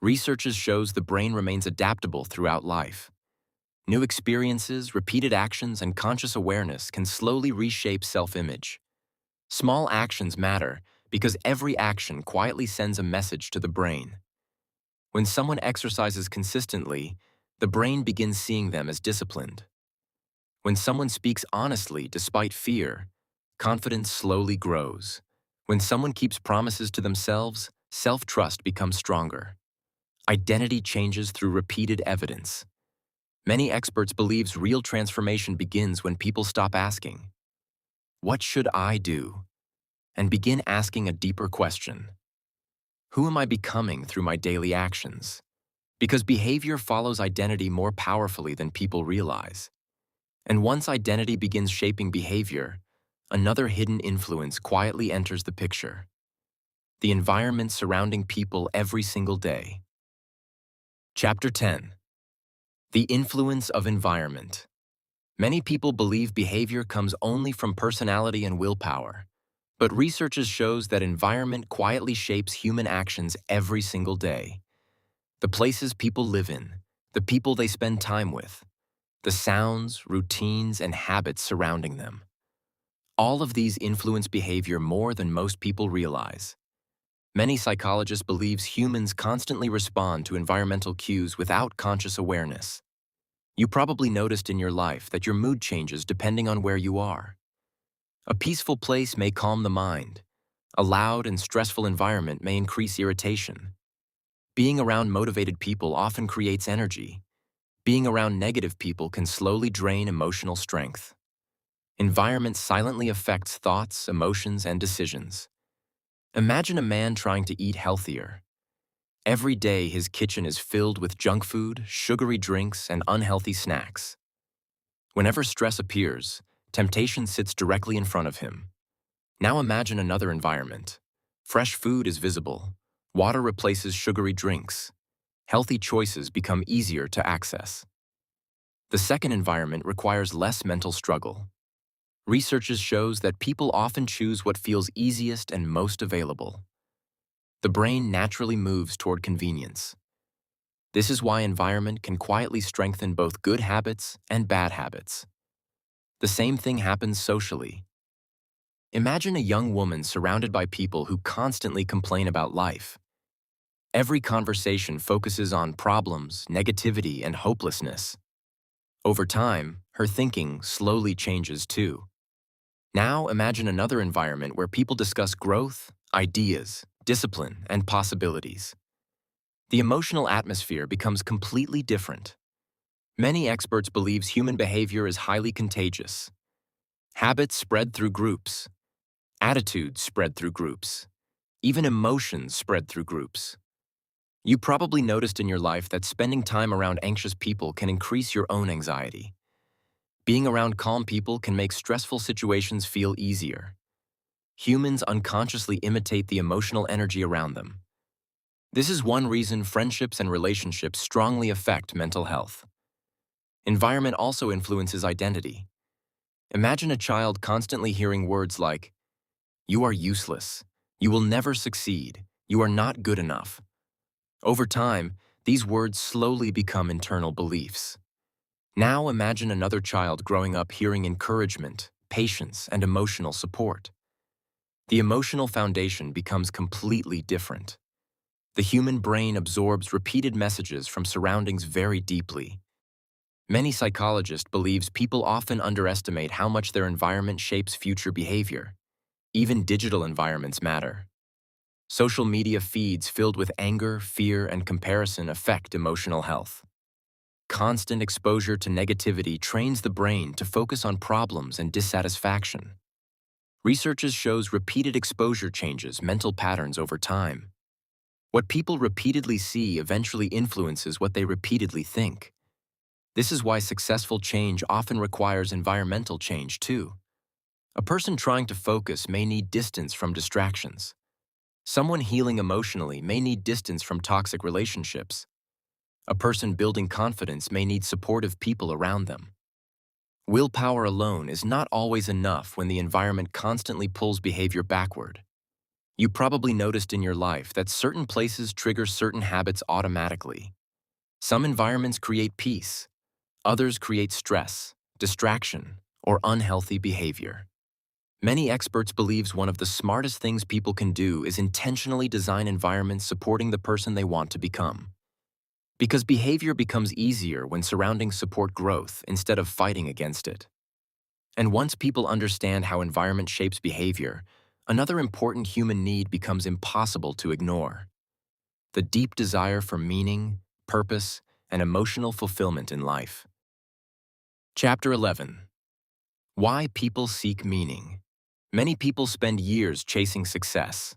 Research shows the brain remains adaptable throughout life. New experiences, repeated actions, and conscious awareness can slowly reshape self-image. Small actions matter because every action quietly sends a message to the brain. When someone exercises consistently, the brain begins seeing them as disciplined. When someone speaks honestly despite fear, confidence slowly grows. When someone keeps promises to themselves, self-trust becomes stronger. Identity changes through repeated evidence. Many experts believe real transformation begins when people stop asking, what should I do? And begin asking a deeper question. Who am I becoming through my daily actions? Because behavior follows identity more powerfully than people realize. And once identity begins shaping behavior, another hidden influence quietly enters the picture. The environment surrounding people every single day. Chapter 10. The influence of environment. Many people believe behavior comes only from personality and willpower, but research shows that environment quietly shapes human actions every single day. The places people live in, the people they spend time with, the sounds, routines, and habits surrounding them. All of these influence behavior more than most people realize. Many psychologists believe humans constantly respond to environmental cues without conscious awareness. You probably noticed in your life that your mood changes depending on where you are. A peaceful place may calm the mind. A loud and stressful environment may increase irritation. Being around motivated people often creates energy. Being around negative people can slowly drain emotional strength. Environment silently affects thoughts, emotions, and decisions. Imagine a man trying to eat healthier. Every day his kitchen is filled with junk food, sugary drinks, and unhealthy snacks. Whenever stress appears, temptation sits directly in front of him. Now imagine another environment. Fresh food is visible. Water replaces sugary drinks. Healthy choices become easier to access. The second environment requires less mental struggle. Research shows that people often choose what feels easiest and most available. The brain naturally moves toward convenience. This is why environment can quietly strengthen both good habits and bad habits. The same thing happens socially. Imagine a young woman surrounded by people who constantly complain about life. Every conversation focuses on problems, negativity, and hopelessness. Over time, her thinking slowly changes too. Now imagine another environment where people discuss growth, ideas, discipline, and possibilities. The emotional atmosphere becomes completely different. Many experts believe human behavior is highly contagious. Habits spread through groups. Attitudes spread through groups. Even emotions spread through groups. You probably noticed in your life that spending time around anxious people can increase your own anxiety. Being around calm people can make stressful situations feel easier. Humans unconsciously imitate the emotional energy around them. This is one reason friendships and relationships strongly affect mental health. Environment also influences identity. Imagine a child constantly hearing words like, "You are useless," "You will never succeed," "You are not good enough." Over time, these words slowly become internal beliefs. Now imagine another child growing up hearing encouragement, patience, and emotional support. The emotional foundation becomes completely different. The human brain absorbs repeated messages from surroundings very deeply. Many psychologists believe people often underestimate how much their environment shapes future behavior. Even digital environments matter. Social media feeds filled with anger, fear, and comparison affect emotional health. Constant exposure to negativity trains the brain to focus on problems and dissatisfaction. Research shows repeated exposure changes mental patterns over time. What people repeatedly see eventually influences what they repeatedly think. This is why successful change often requires environmental change too. A person trying to focus may need distance from distractions. Someone healing emotionally may need distance from toxic relationships. A person building confidence may need supportive people around them. Willpower alone is not always enough when the environment constantly pulls behavior backward. You probably noticed in your life that certain places trigger certain habits automatically. Some environments create peace, others create stress, distraction, or unhealthy behavior. Many experts believe one of the smartest things people can do is intentionally design environments supporting the person they want to become. Because behavior becomes easier when surroundings support growth instead of fighting against it. And once people understand how environment shapes behavior, another important human need becomes impossible to ignore: the deep desire for meaning, purpose, and emotional fulfillment in life. Chapter 11. Why people seek meaning. Many people spend years chasing success.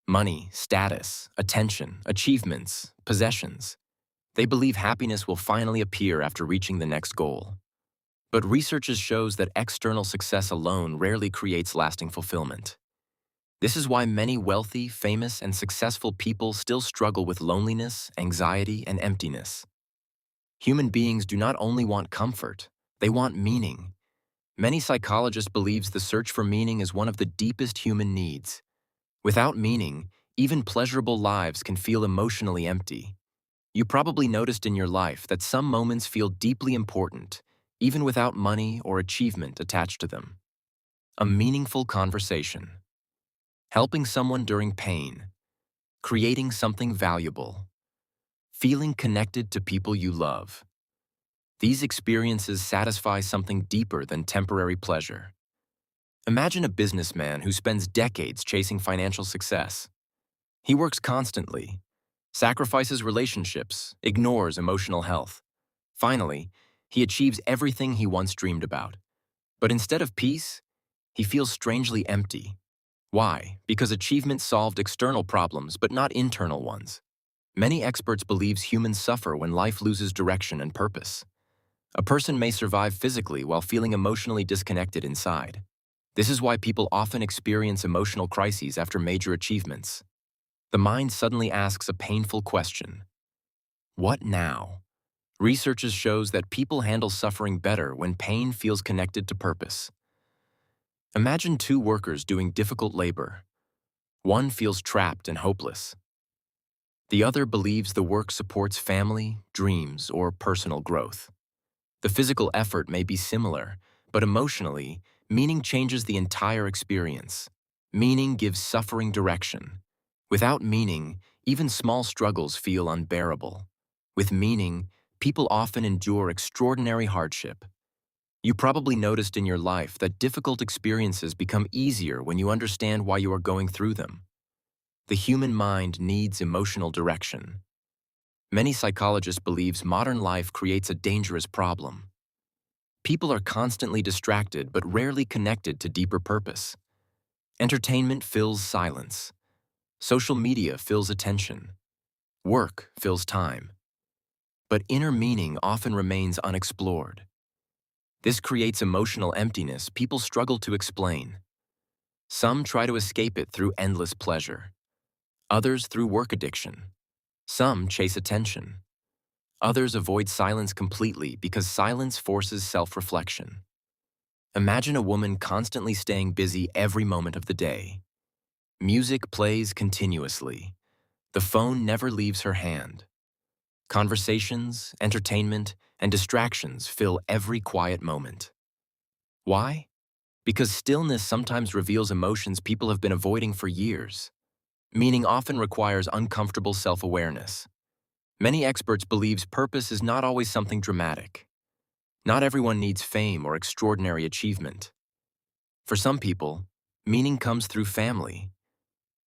Money, status, attention, achievements, possessions. They believe happiness will finally appear after reaching the next goal. But research shows that external success alone rarely creates lasting fulfillment. This is why many wealthy, famous, and successful people still struggle with loneliness, anxiety, and emptiness. Human beings do not only want comfort, they want meaning. Many psychologists believe the search for meaning is one of the deepest human needs. Without meaning, even pleasurable lives can feel emotionally empty. You probably noticed in your life that some moments feel deeply important, even without money or achievement attached to them. A meaningful conversation. Helping someone during pain. Creating something valuable. Feeling connected to people you love. These experiences satisfy something deeper than temporary pleasure. Imagine a businessman who spends decades chasing financial success. He works constantly, sacrifices relationships, ignores emotional health. Finally, he achieves everything he once dreamed about. But instead of peace, he feels strangely empty. Why? Because achievement solved external problems, but not internal ones. Many experts believe humans suffer when life loses direction and purpose. A person may survive physically while feeling emotionally disconnected inside. This is why people often experience emotional crises after major achievements. The mind suddenly asks a painful question. What now? Research shows that people handle suffering better when pain feels connected to purpose. Imagine two workers doing difficult labor. One feels trapped and hopeless. The other believes the work supports family, dreams, or personal growth. The physical effort may be similar, but emotionally, meaning changes the entire experience. Meaning gives suffering direction. Without meaning, even small struggles feel unbearable. With meaning, people often endure extraordinary hardship. You probably noticed in your life that difficult experiences become easier when you understand why you are going through them. The human mind needs emotional direction. Many psychologists believe modern life creates a dangerous problem. People are constantly distracted but rarely connected to deeper purpose. Entertainment fills silence. Social media fills attention. Work fills time. But inner meaning often remains unexplored. This creates emotional emptiness people struggle to explain. Some try to escape it through endless pleasure. Others through work addiction. Some chase attention. Others avoid silence completely because silence forces self-reflection. Imagine a woman constantly staying busy every moment of the day. Music plays continuously. The phone never leaves her hand. Conversations, entertainment, and distractions fill every quiet moment. Why? Because stillness sometimes reveals emotions people have been avoiding for years. Meaning often requires uncomfortable self-awareness. Many experts believe purpose is not always something dramatic. Not everyone needs fame or extraordinary achievement. For some people, meaning comes through family.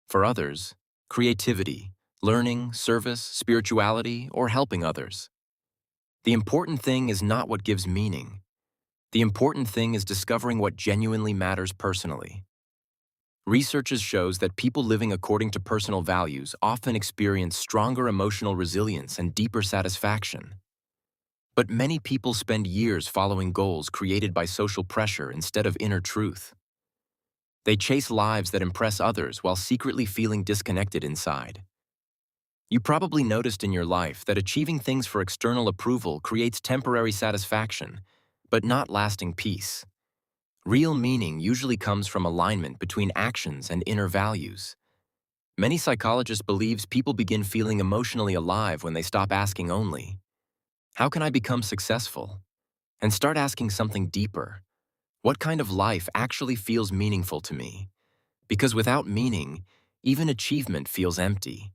For others, creativity, learning, service, spirituality, or helping others. The important thing is not what gives meaning. The important thing is discovering what genuinely matters personally. Research shows that people living according to personal values often experience stronger emotional resilience and deeper satisfaction. But many people spend years following goals created by social pressure instead of inner truth. They chase lives that impress others while secretly feeling disconnected inside. You probably noticed in your life that achieving things for external approval creates temporary satisfaction, but not lasting peace. Real meaning usually comes from alignment between actions and inner values. Many psychologists believe people begin feeling emotionally alive when they stop asking only, "How can I become successful?" and start asking something deeper. What kind of life actually feels meaningful to me? Because without meaning, even achievement feels empty.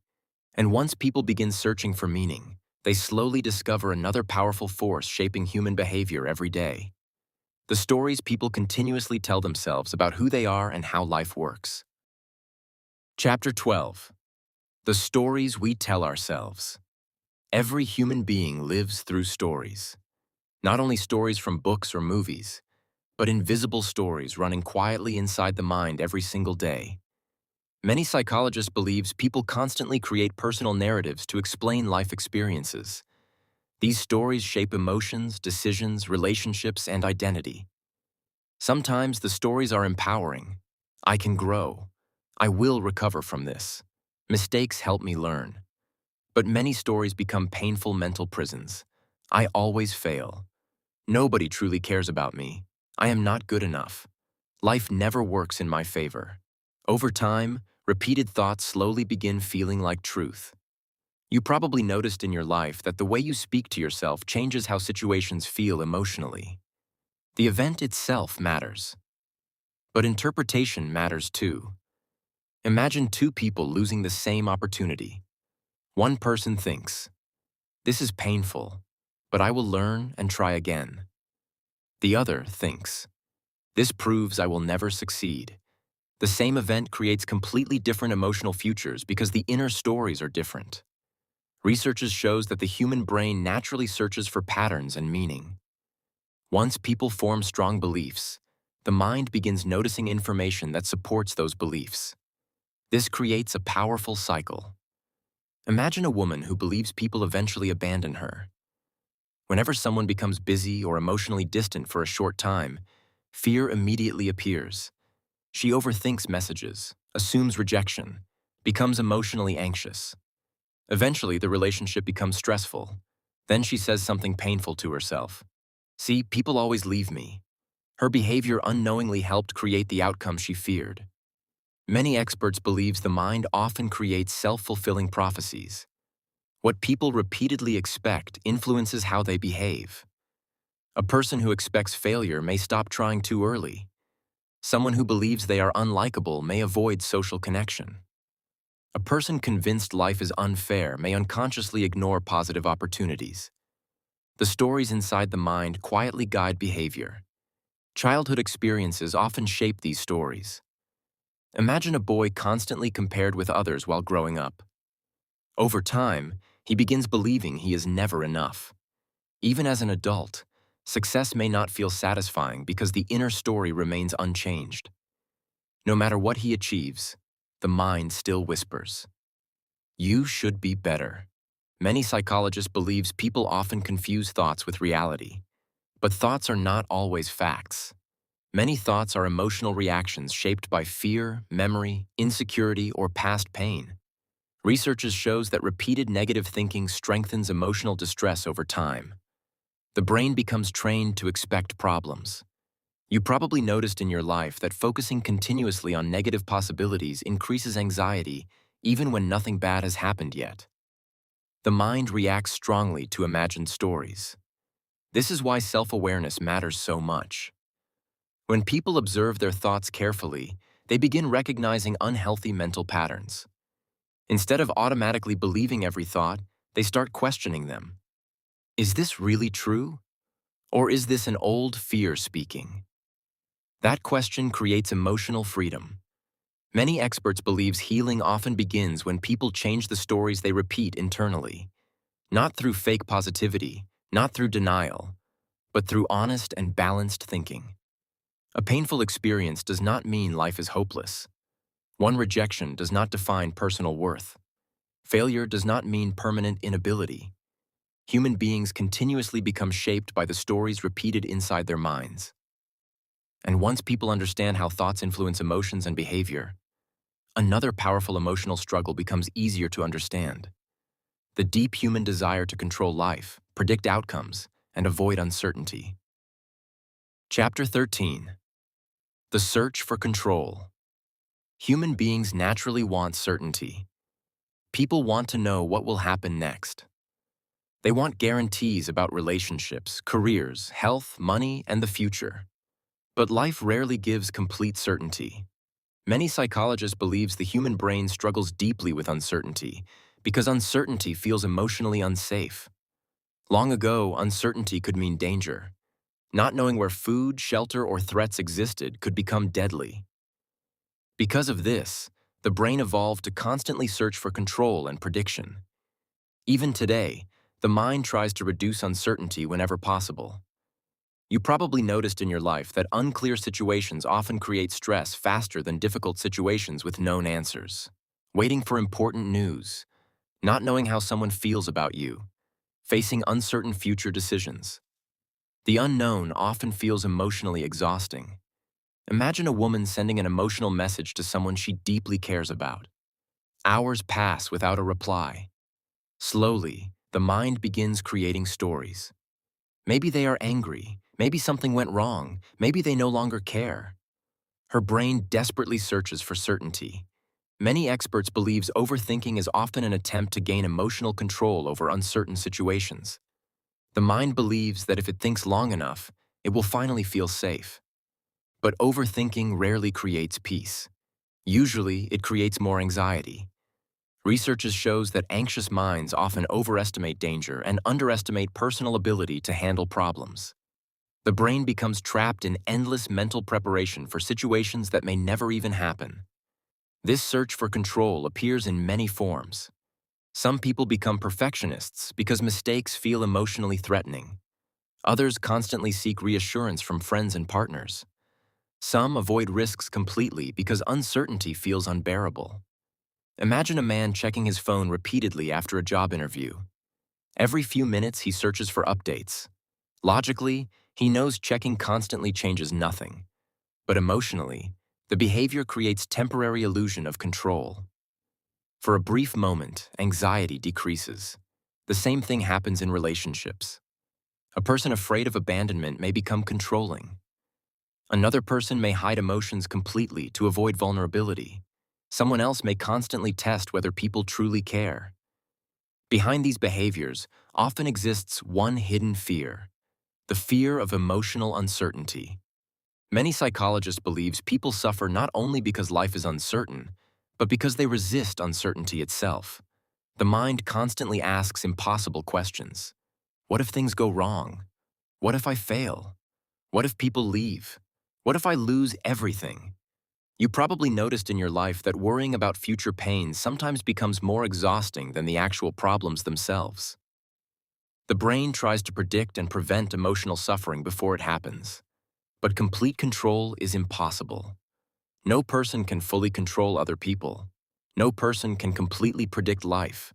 And once people begin searching for meaning, they slowly discover another powerful force shaping human behavior every day. The stories people continuously tell themselves about who they are and how life works. Chapter 12. The stories we tell ourselves. Every human being lives through stories. Not only stories from books or movies, but invisible stories running quietly inside the mind every single day. Many psychologists believe people constantly create personal narratives to explain life experiences. These stories shape emotions, decisions, relationships, and identity. Sometimes the stories are empowering. I can grow. I will recover from this. Mistakes help me learn. But many stories become painful mental prisons. I always fail. Nobody truly cares about me. I am not good enough. Life never works in my favor. Over time, repeated thoughts slowly begin feeling like truth. You probably noticed in your life that the way you speak to yourself changes how situations feel emotionally. The event itself matters, but interpretation matters too. Imagine two people losing the same opportunity. One person thinks, "This is painful, but I will learn and try again." The other thinks, "This proves I will never succeed." The same event creates completely different emotional futures because the inner stories are different. Research shows that the human brain naturally searches for patterns and meaning. Once people form strong beliefs, the mind begins noticing information that supports those beliefs. This creates a powerful cycle. Imagine a woman who believes people eventually abandon her. Whenever someone becomes busy or emotionally distant for a short time, fear immediately appears. She overthinks messages, assumes rejection, becomes emotionally anxious. Eventually, the relationship becomes stressful. Then she says something painful to herself. See, people always leave me. Her behavior unknowingly helped create the outcome she feared. Many experts believe the mind often creates self-fulfilling prophecies. What people repeatedly expect influences how they behave. A person who expects failure may stop trying too early. Someone who believes they are unlikable may avoid social connection. A person convinced life is unfair may unconsciously ignore positive opportunities. The stories inside the mind quietly guide behavior. Childhood experiences often shape these stories. Imagine a boy constantly compared with others while growing up. Over time, he begins believing he is never enough. Even as an adult, success may not feel satisfying because the inner story remains unchanged. No matter what he achieves, the mind still whispers, "You should be better." Many psychologists believe people often confuse thoughts with reality, but thoughts are not always facts. Many thoughts are emotional reactions shaped by fear, memory, insecurity, or past pain. Research shows that repeated negative thinking strengthens emotional distress over time. The brain becomes trained to expect problems. You probably noticed in your life that focusing continuously on negative possibilities increases anxiety even when nothing bad has happened yet. The mind reacts strongly to imagined stories. This is why self-awareness matters so much. When people observe their thoughts carefully, they begin recognizing unhealthy mental patterns. Instead of automatically believing every thought, they start questioning them. Is this really true? Or is this an old fear speaking? That question creates emotional freedom. Many experts believe healing often begins when people change the stories they repeat internally, not through fake positivity, not through denial, but through honest and balanced thinking. A painful experience does not mean life is hopeless. One rejection does not define personal worth. Failure does not mean permanent inability. Human beings continuously become shaped by the stories repeated inside their minds. And once people understand how thoughts influence emotions and behavior, another powerful emotional struggle becomes easier to understand. The deep human desire to control life, predict outcomes, and avoid uncertainty. Chapter 13. The Search for Control. Human beings naturally want certainty. People want to know what will happen next. They want guarantees about relationships, careers, health, money, and the future. But life rarely gives complete certainty. Many psychologists believe the human brain struggles deeply with uncertainty because uncertainty feels emotionally unsafe. Long ago, uncertainty could mean danger. Not knowing where food, shelter, or threats existed could become deadly. Because of this, the brain evolved to constantly search for control and prediction. Even today, the mind tries to reduce uncertainty whenever possible. You probably noticed in your life that unclear situations often create stress faster than difficult situations with known answers. Waiting for important news, not knowing how someone feels about you, facing uncertain future decisions. The unknown often feels emotionally exhausting. Imagine a woman sending an emotional message to someone she deeply cares about. Hours pass without a reply. Slowly, the mind begins creating stories. Maybe they are angry, maybe something went wrong, maybe they no longer care. Her brain desperately searches for certainty. Many experts believe overthinking is often an attempt to gain emotional control over uncertain situations. The mind believes that if it thinks long enough, it will finally feel safe. But overthinking rarely creates peace. Usually, it creates more anxiety. Research shows that anxious minds often overestimate danger and underestimate personal ability to handle problems. The brain becomes trapped in endless mental preparation for situations that may never even happen. This search for control appears in many forms. Some people become perfectionists because mistakes feel emotionally threatening. Others constantly seek reassurance from friends and partners. Some avoid risks completely because uncertainty feels unbearable. Imagine a man checking his phone repeatedly after a job interview. Every few minutes, he searches for updates. Logically, he knows checking constantly changes nothing. But emotionally, the behavior creates temporary illusion of control. For a brief moment, anxiety decreases. The same thing happens in relationships. A person afraid of abandonment may become controlling. Another person may hide emotions completely to avoid vulnerability. Someone else may constantly test whether people truly care. Behind these behaviors often exists one hidden fear: the fear of emotional uncertainty. Many psychologists believe people suffer not only because life is uncertain, but because they resist uncertainty itself. The mind constantly asks impossible questions. What if things go wrong? What if I fail? What if people leave? What if I lose everything? You probably noticed in your life that worrying about future pain sometimes becomes more exhausting than the actual problems themselves. The brain tries to predict and prevent emotional suffering before it happens. But complete control is impossible. No person can fully control other people. No person can completely predict life.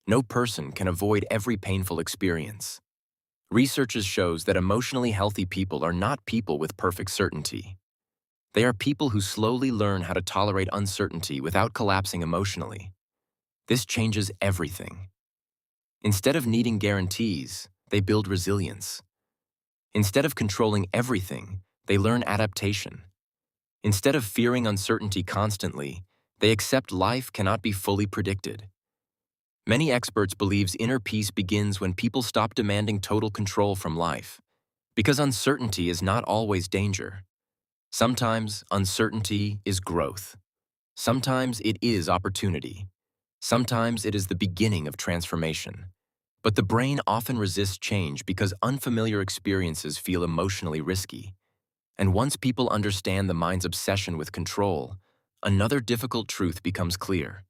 No person can avoid every painful experience. Research shows that emotionally healthy people are not people with perfect certainty. They are people who slowly learn how to tolerate uncertainty without collapsing emotionally. This changes everything. Instead of needing guarantees, they build resilience. Instead of controlling everything, they learn adaptation. Instead of fearing uncertainty constantly, they accept life cannot be fully predicted. Many experts believe inner peace begins when people stop demanding total control from life, because uncertainty is not always danger. Sometimes uncertainty is growth. Sometimes it is opportunity. Sometimes it is the beginning of transformation. But the brain often resists change because unfamiliar experiences feel emotionally risky. And once people understand the mind's obsession with control, another difficult truth becomes clear.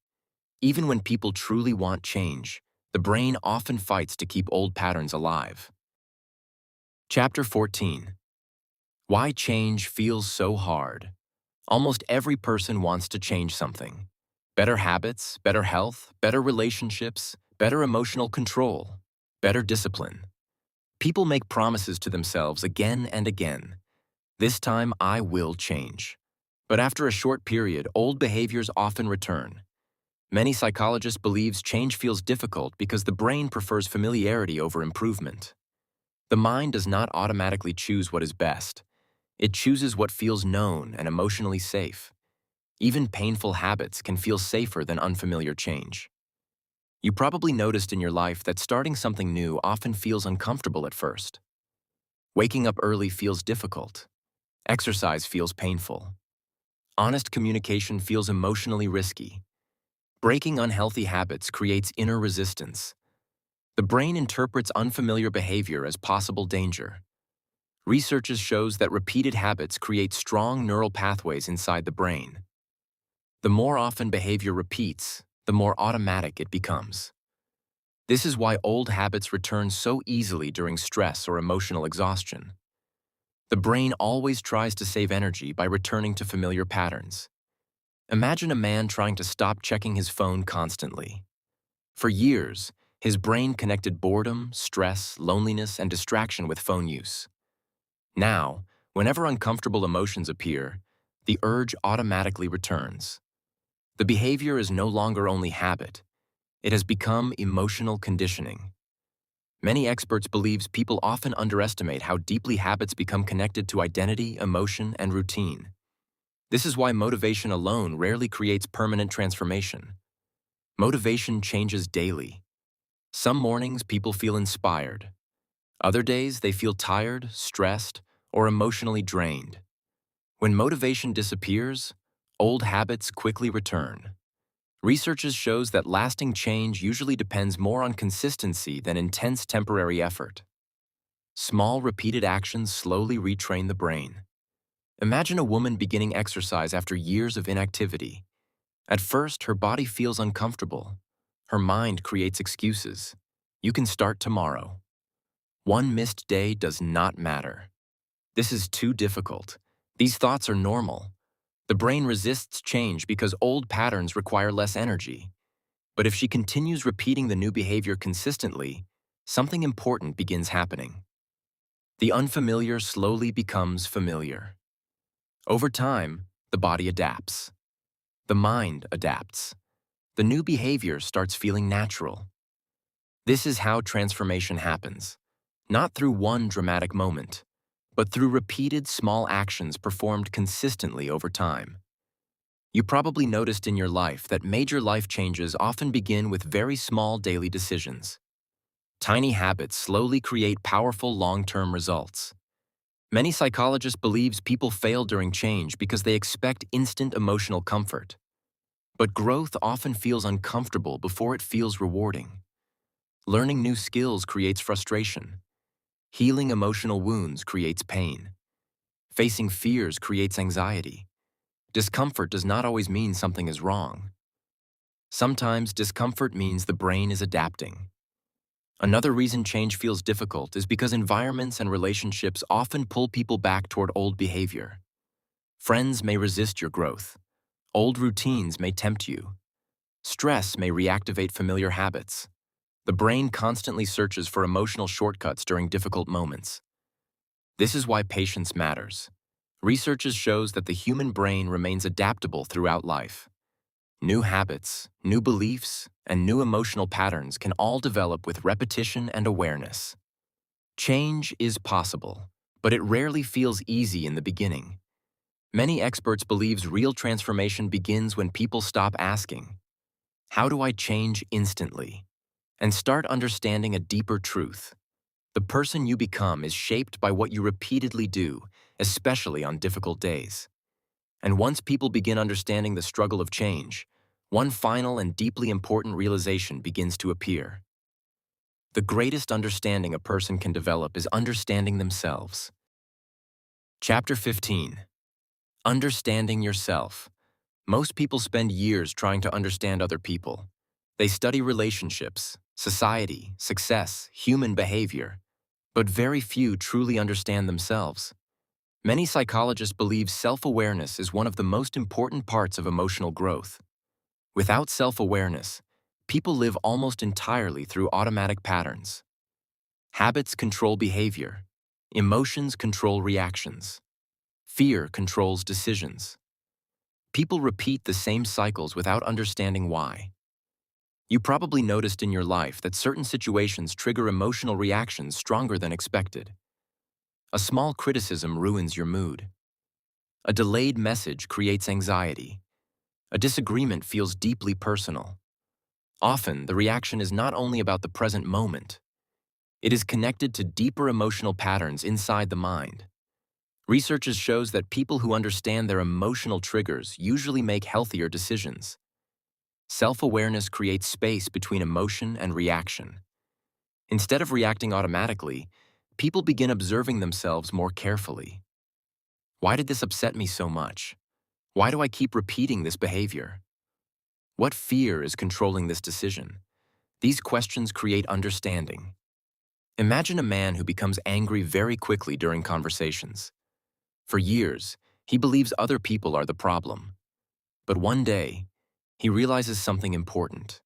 Even when people truly want change, the brain often fights to keep old patterns alive. Chapter 14. Why change feels so hard. Almost every person wants to change something. Better habits, better health, better relationships, better emotional control, better discipline. People make promises to themselves again and again. This time I will change. But after a short period, old behaviors often return. Many psychologists believe change feels difficult because the brain prefers familiarity over improvement. The mind does not automatically choose what is best. It chooses what feels known and emotionally safe. Even painful habits can feel safer than unfamiliar change. You probably noticed in your life that starting something new often feels uncomfortable at first. Waking up early feels difficult. Exercise feels painful. Honest communication feels emotionally risky. Breaking unhealthy habits creates inner resistance. The brain interprets unfamiliar behavior as possible danger. Research shows that repeated habits create strong neural pathways inside the brain. The more often behavior repeats, the more automatic it becomes. This is why old habits return so easily during stress or emotional exhaustion. The brain always tries to save energy by returning to familiar patterns. Imagine a man trying to stop checking his phone constantly. For years, his brain connected boredom, stress, loneliness, and distraction with phone use. Now, whenever uncomfortable emotions appear, the urge automatically returns. The behavior is no longer only habit. It has become emotional conditioning. Many experts believe people often underestimate how deeply habits become connected to identity, emotion, and routine. This is why motivation alone rarely creates permanent transformation. Motivation changes daily. Some mornings people feel inspired. Other days they feel tired, stressed, or emotionally drained. When motivation disappears, old habits quickly return. Research shows that lasting change usually depends more on consistency than intense temporary effort. Small, repeated actions slowly retrain the brain. Imagine a woman beginning exercise after years of inactivity. At first, her body feels uncomfortable. Her mind creates excuses. You can start tomorrow. One missed day does not matter. This is too difficult. These thoughts are normal. The brain resists change because old patterns require less energy. But if she continues repeating the new behavior consistently, something important begins happening. The unfamiliar slowly becomes familiar. Over time, the body adapts. The mind adapts. The new behavior starts feeling natural. This is how transformation happens, not through one dramatic moment, but through repeated small actions performed consistently over time. You probably noticed in your life that major life changes often begin with very small daily decisions. Tiny habits slowly create powerful long-term results. Many psychologists believe people fail during change because they expect instant emotional comfort. But growth often feels uncomfortable before it feels rewarding. Learning new skills creates frustration. Healing emotional wounds creates pain. Facing fears creates anxiety. Discomfort does not always mean something is wrong. Sometimes discomfort means the brain is adapting. Another reason change feels difficult is because environments and relationships often pull people back toward old behavior. Friends may resist your growth. Old routines may tempt you. Stress may reactivate familiar habits. The brain constantly searches for emotional shortcuts during difficult moments. This is why patience matters. Research shows that the human brain remains adaptable throughout life. New habits, new beliefs, and new emotional patterns can all develop with repetition and awareness. Change is possible, but it rarely feels easy in the beginning. Many experts believe real transformation begins when people stop asking, "How do I change instantly?" and start understanding a deeper truth. The person you become is shaped by what you repeatedly do, especially on difficult days. And once people begin understanding the struggle of change, one final and deeply important realization begins to appear. The greatest understanding a person can develop is understanding themselves. Chapter 15. Understanding yourself. Most people spend years trying to understand other people. They study relationships, society, success, human behavior, but very few truly understand themselves. Many psychologists believe self-awareness is one of the most important parts of emotional growth. Without self-awareness, people live almost entirely through automatic patterns. Habits control behavior. Emotions control reactions. Fear controls decisions. People repeat the same cycles without understanding why. You probably noticed in your life that certain situations trigger emotional reactions stronger than expected. A small criticism ruins your mood. A delayed message creates anxiety. A disagreement feels deeply personal. Often, the reaction is not only about the present moment. It is connected to deeper emotional patterns inside the mind. Research shows that people who understand their emotional triggers usually make healthier decisions. Self-awareness creates space between emotion and reaction. Instead of reacting automatically, people begin observing themselves more carefully. Why did this upset me so much? Why do I keep repeating this behavior? What fear is controlling this decision? These questions create understanding. Imagine a man who becomes angry very quickly during conversations. For years, he believes other people are the problem. But one day, he realizes something important.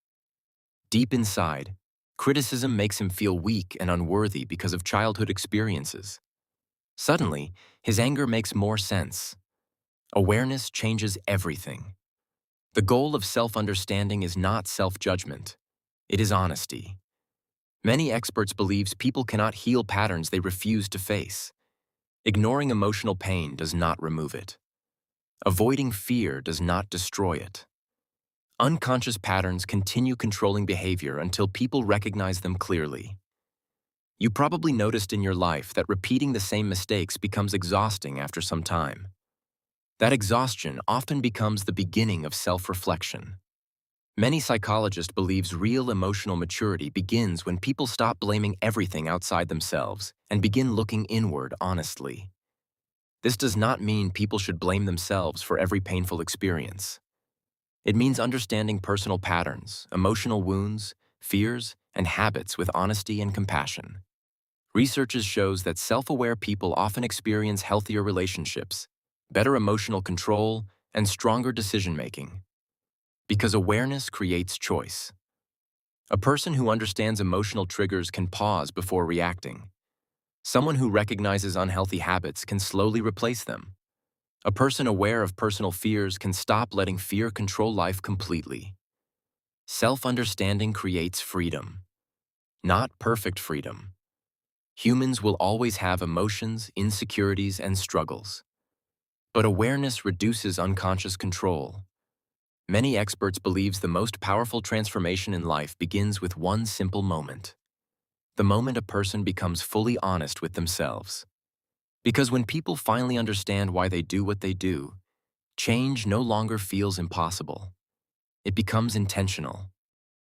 Deep inside, criticism makes him feel weak and unworthy because of childhood experiences. Suddenly, his anger makes more sense. Awareness changes everything. The goal of self-understanding is not self-judgment. It is honesty. Many experts believe people cannot heal patterns they refuse to face. Ignoring emotional pain does not remove it. Avoiding fear does not destroy it. Unconscious patterns continue controlling behavior until people recognize them clearly. You probably noticed in your life that repeating the same mistakes becomes exhausting after some time. That exhaustion often becomes the beginning of self-reflection. Many psychologists believe real emotional maturity begins when people stop blaming everything outside themselves and begin looking inward honestly. This does not mean people should blame themselves for every painful experience. It means understanding personal patterns, emotional wounds, fears, and habits with honesty and compassion. Research shows that self-aware people often experience healthier relationships, better emotional control, and stronger decision-making. Because awareness creates choice. A person who understands emotional triggers can pause before reacting. Someone who recognizes unhealthy habits can slowly replace them. A person aware of personal fears can stop letting fear control life completely. Self-understanding creates freedom. Not perfect freedom. Humans will always have emotions, insecurities, and struggles. But awareness reduces unconscious control. Many experts believe the most powerful transformation in life begins with one simple moment. The moment a person becomes fully honest with themselves. Because when people finally understand why they do what they do, change no longer feels impossible. It becomes intentional.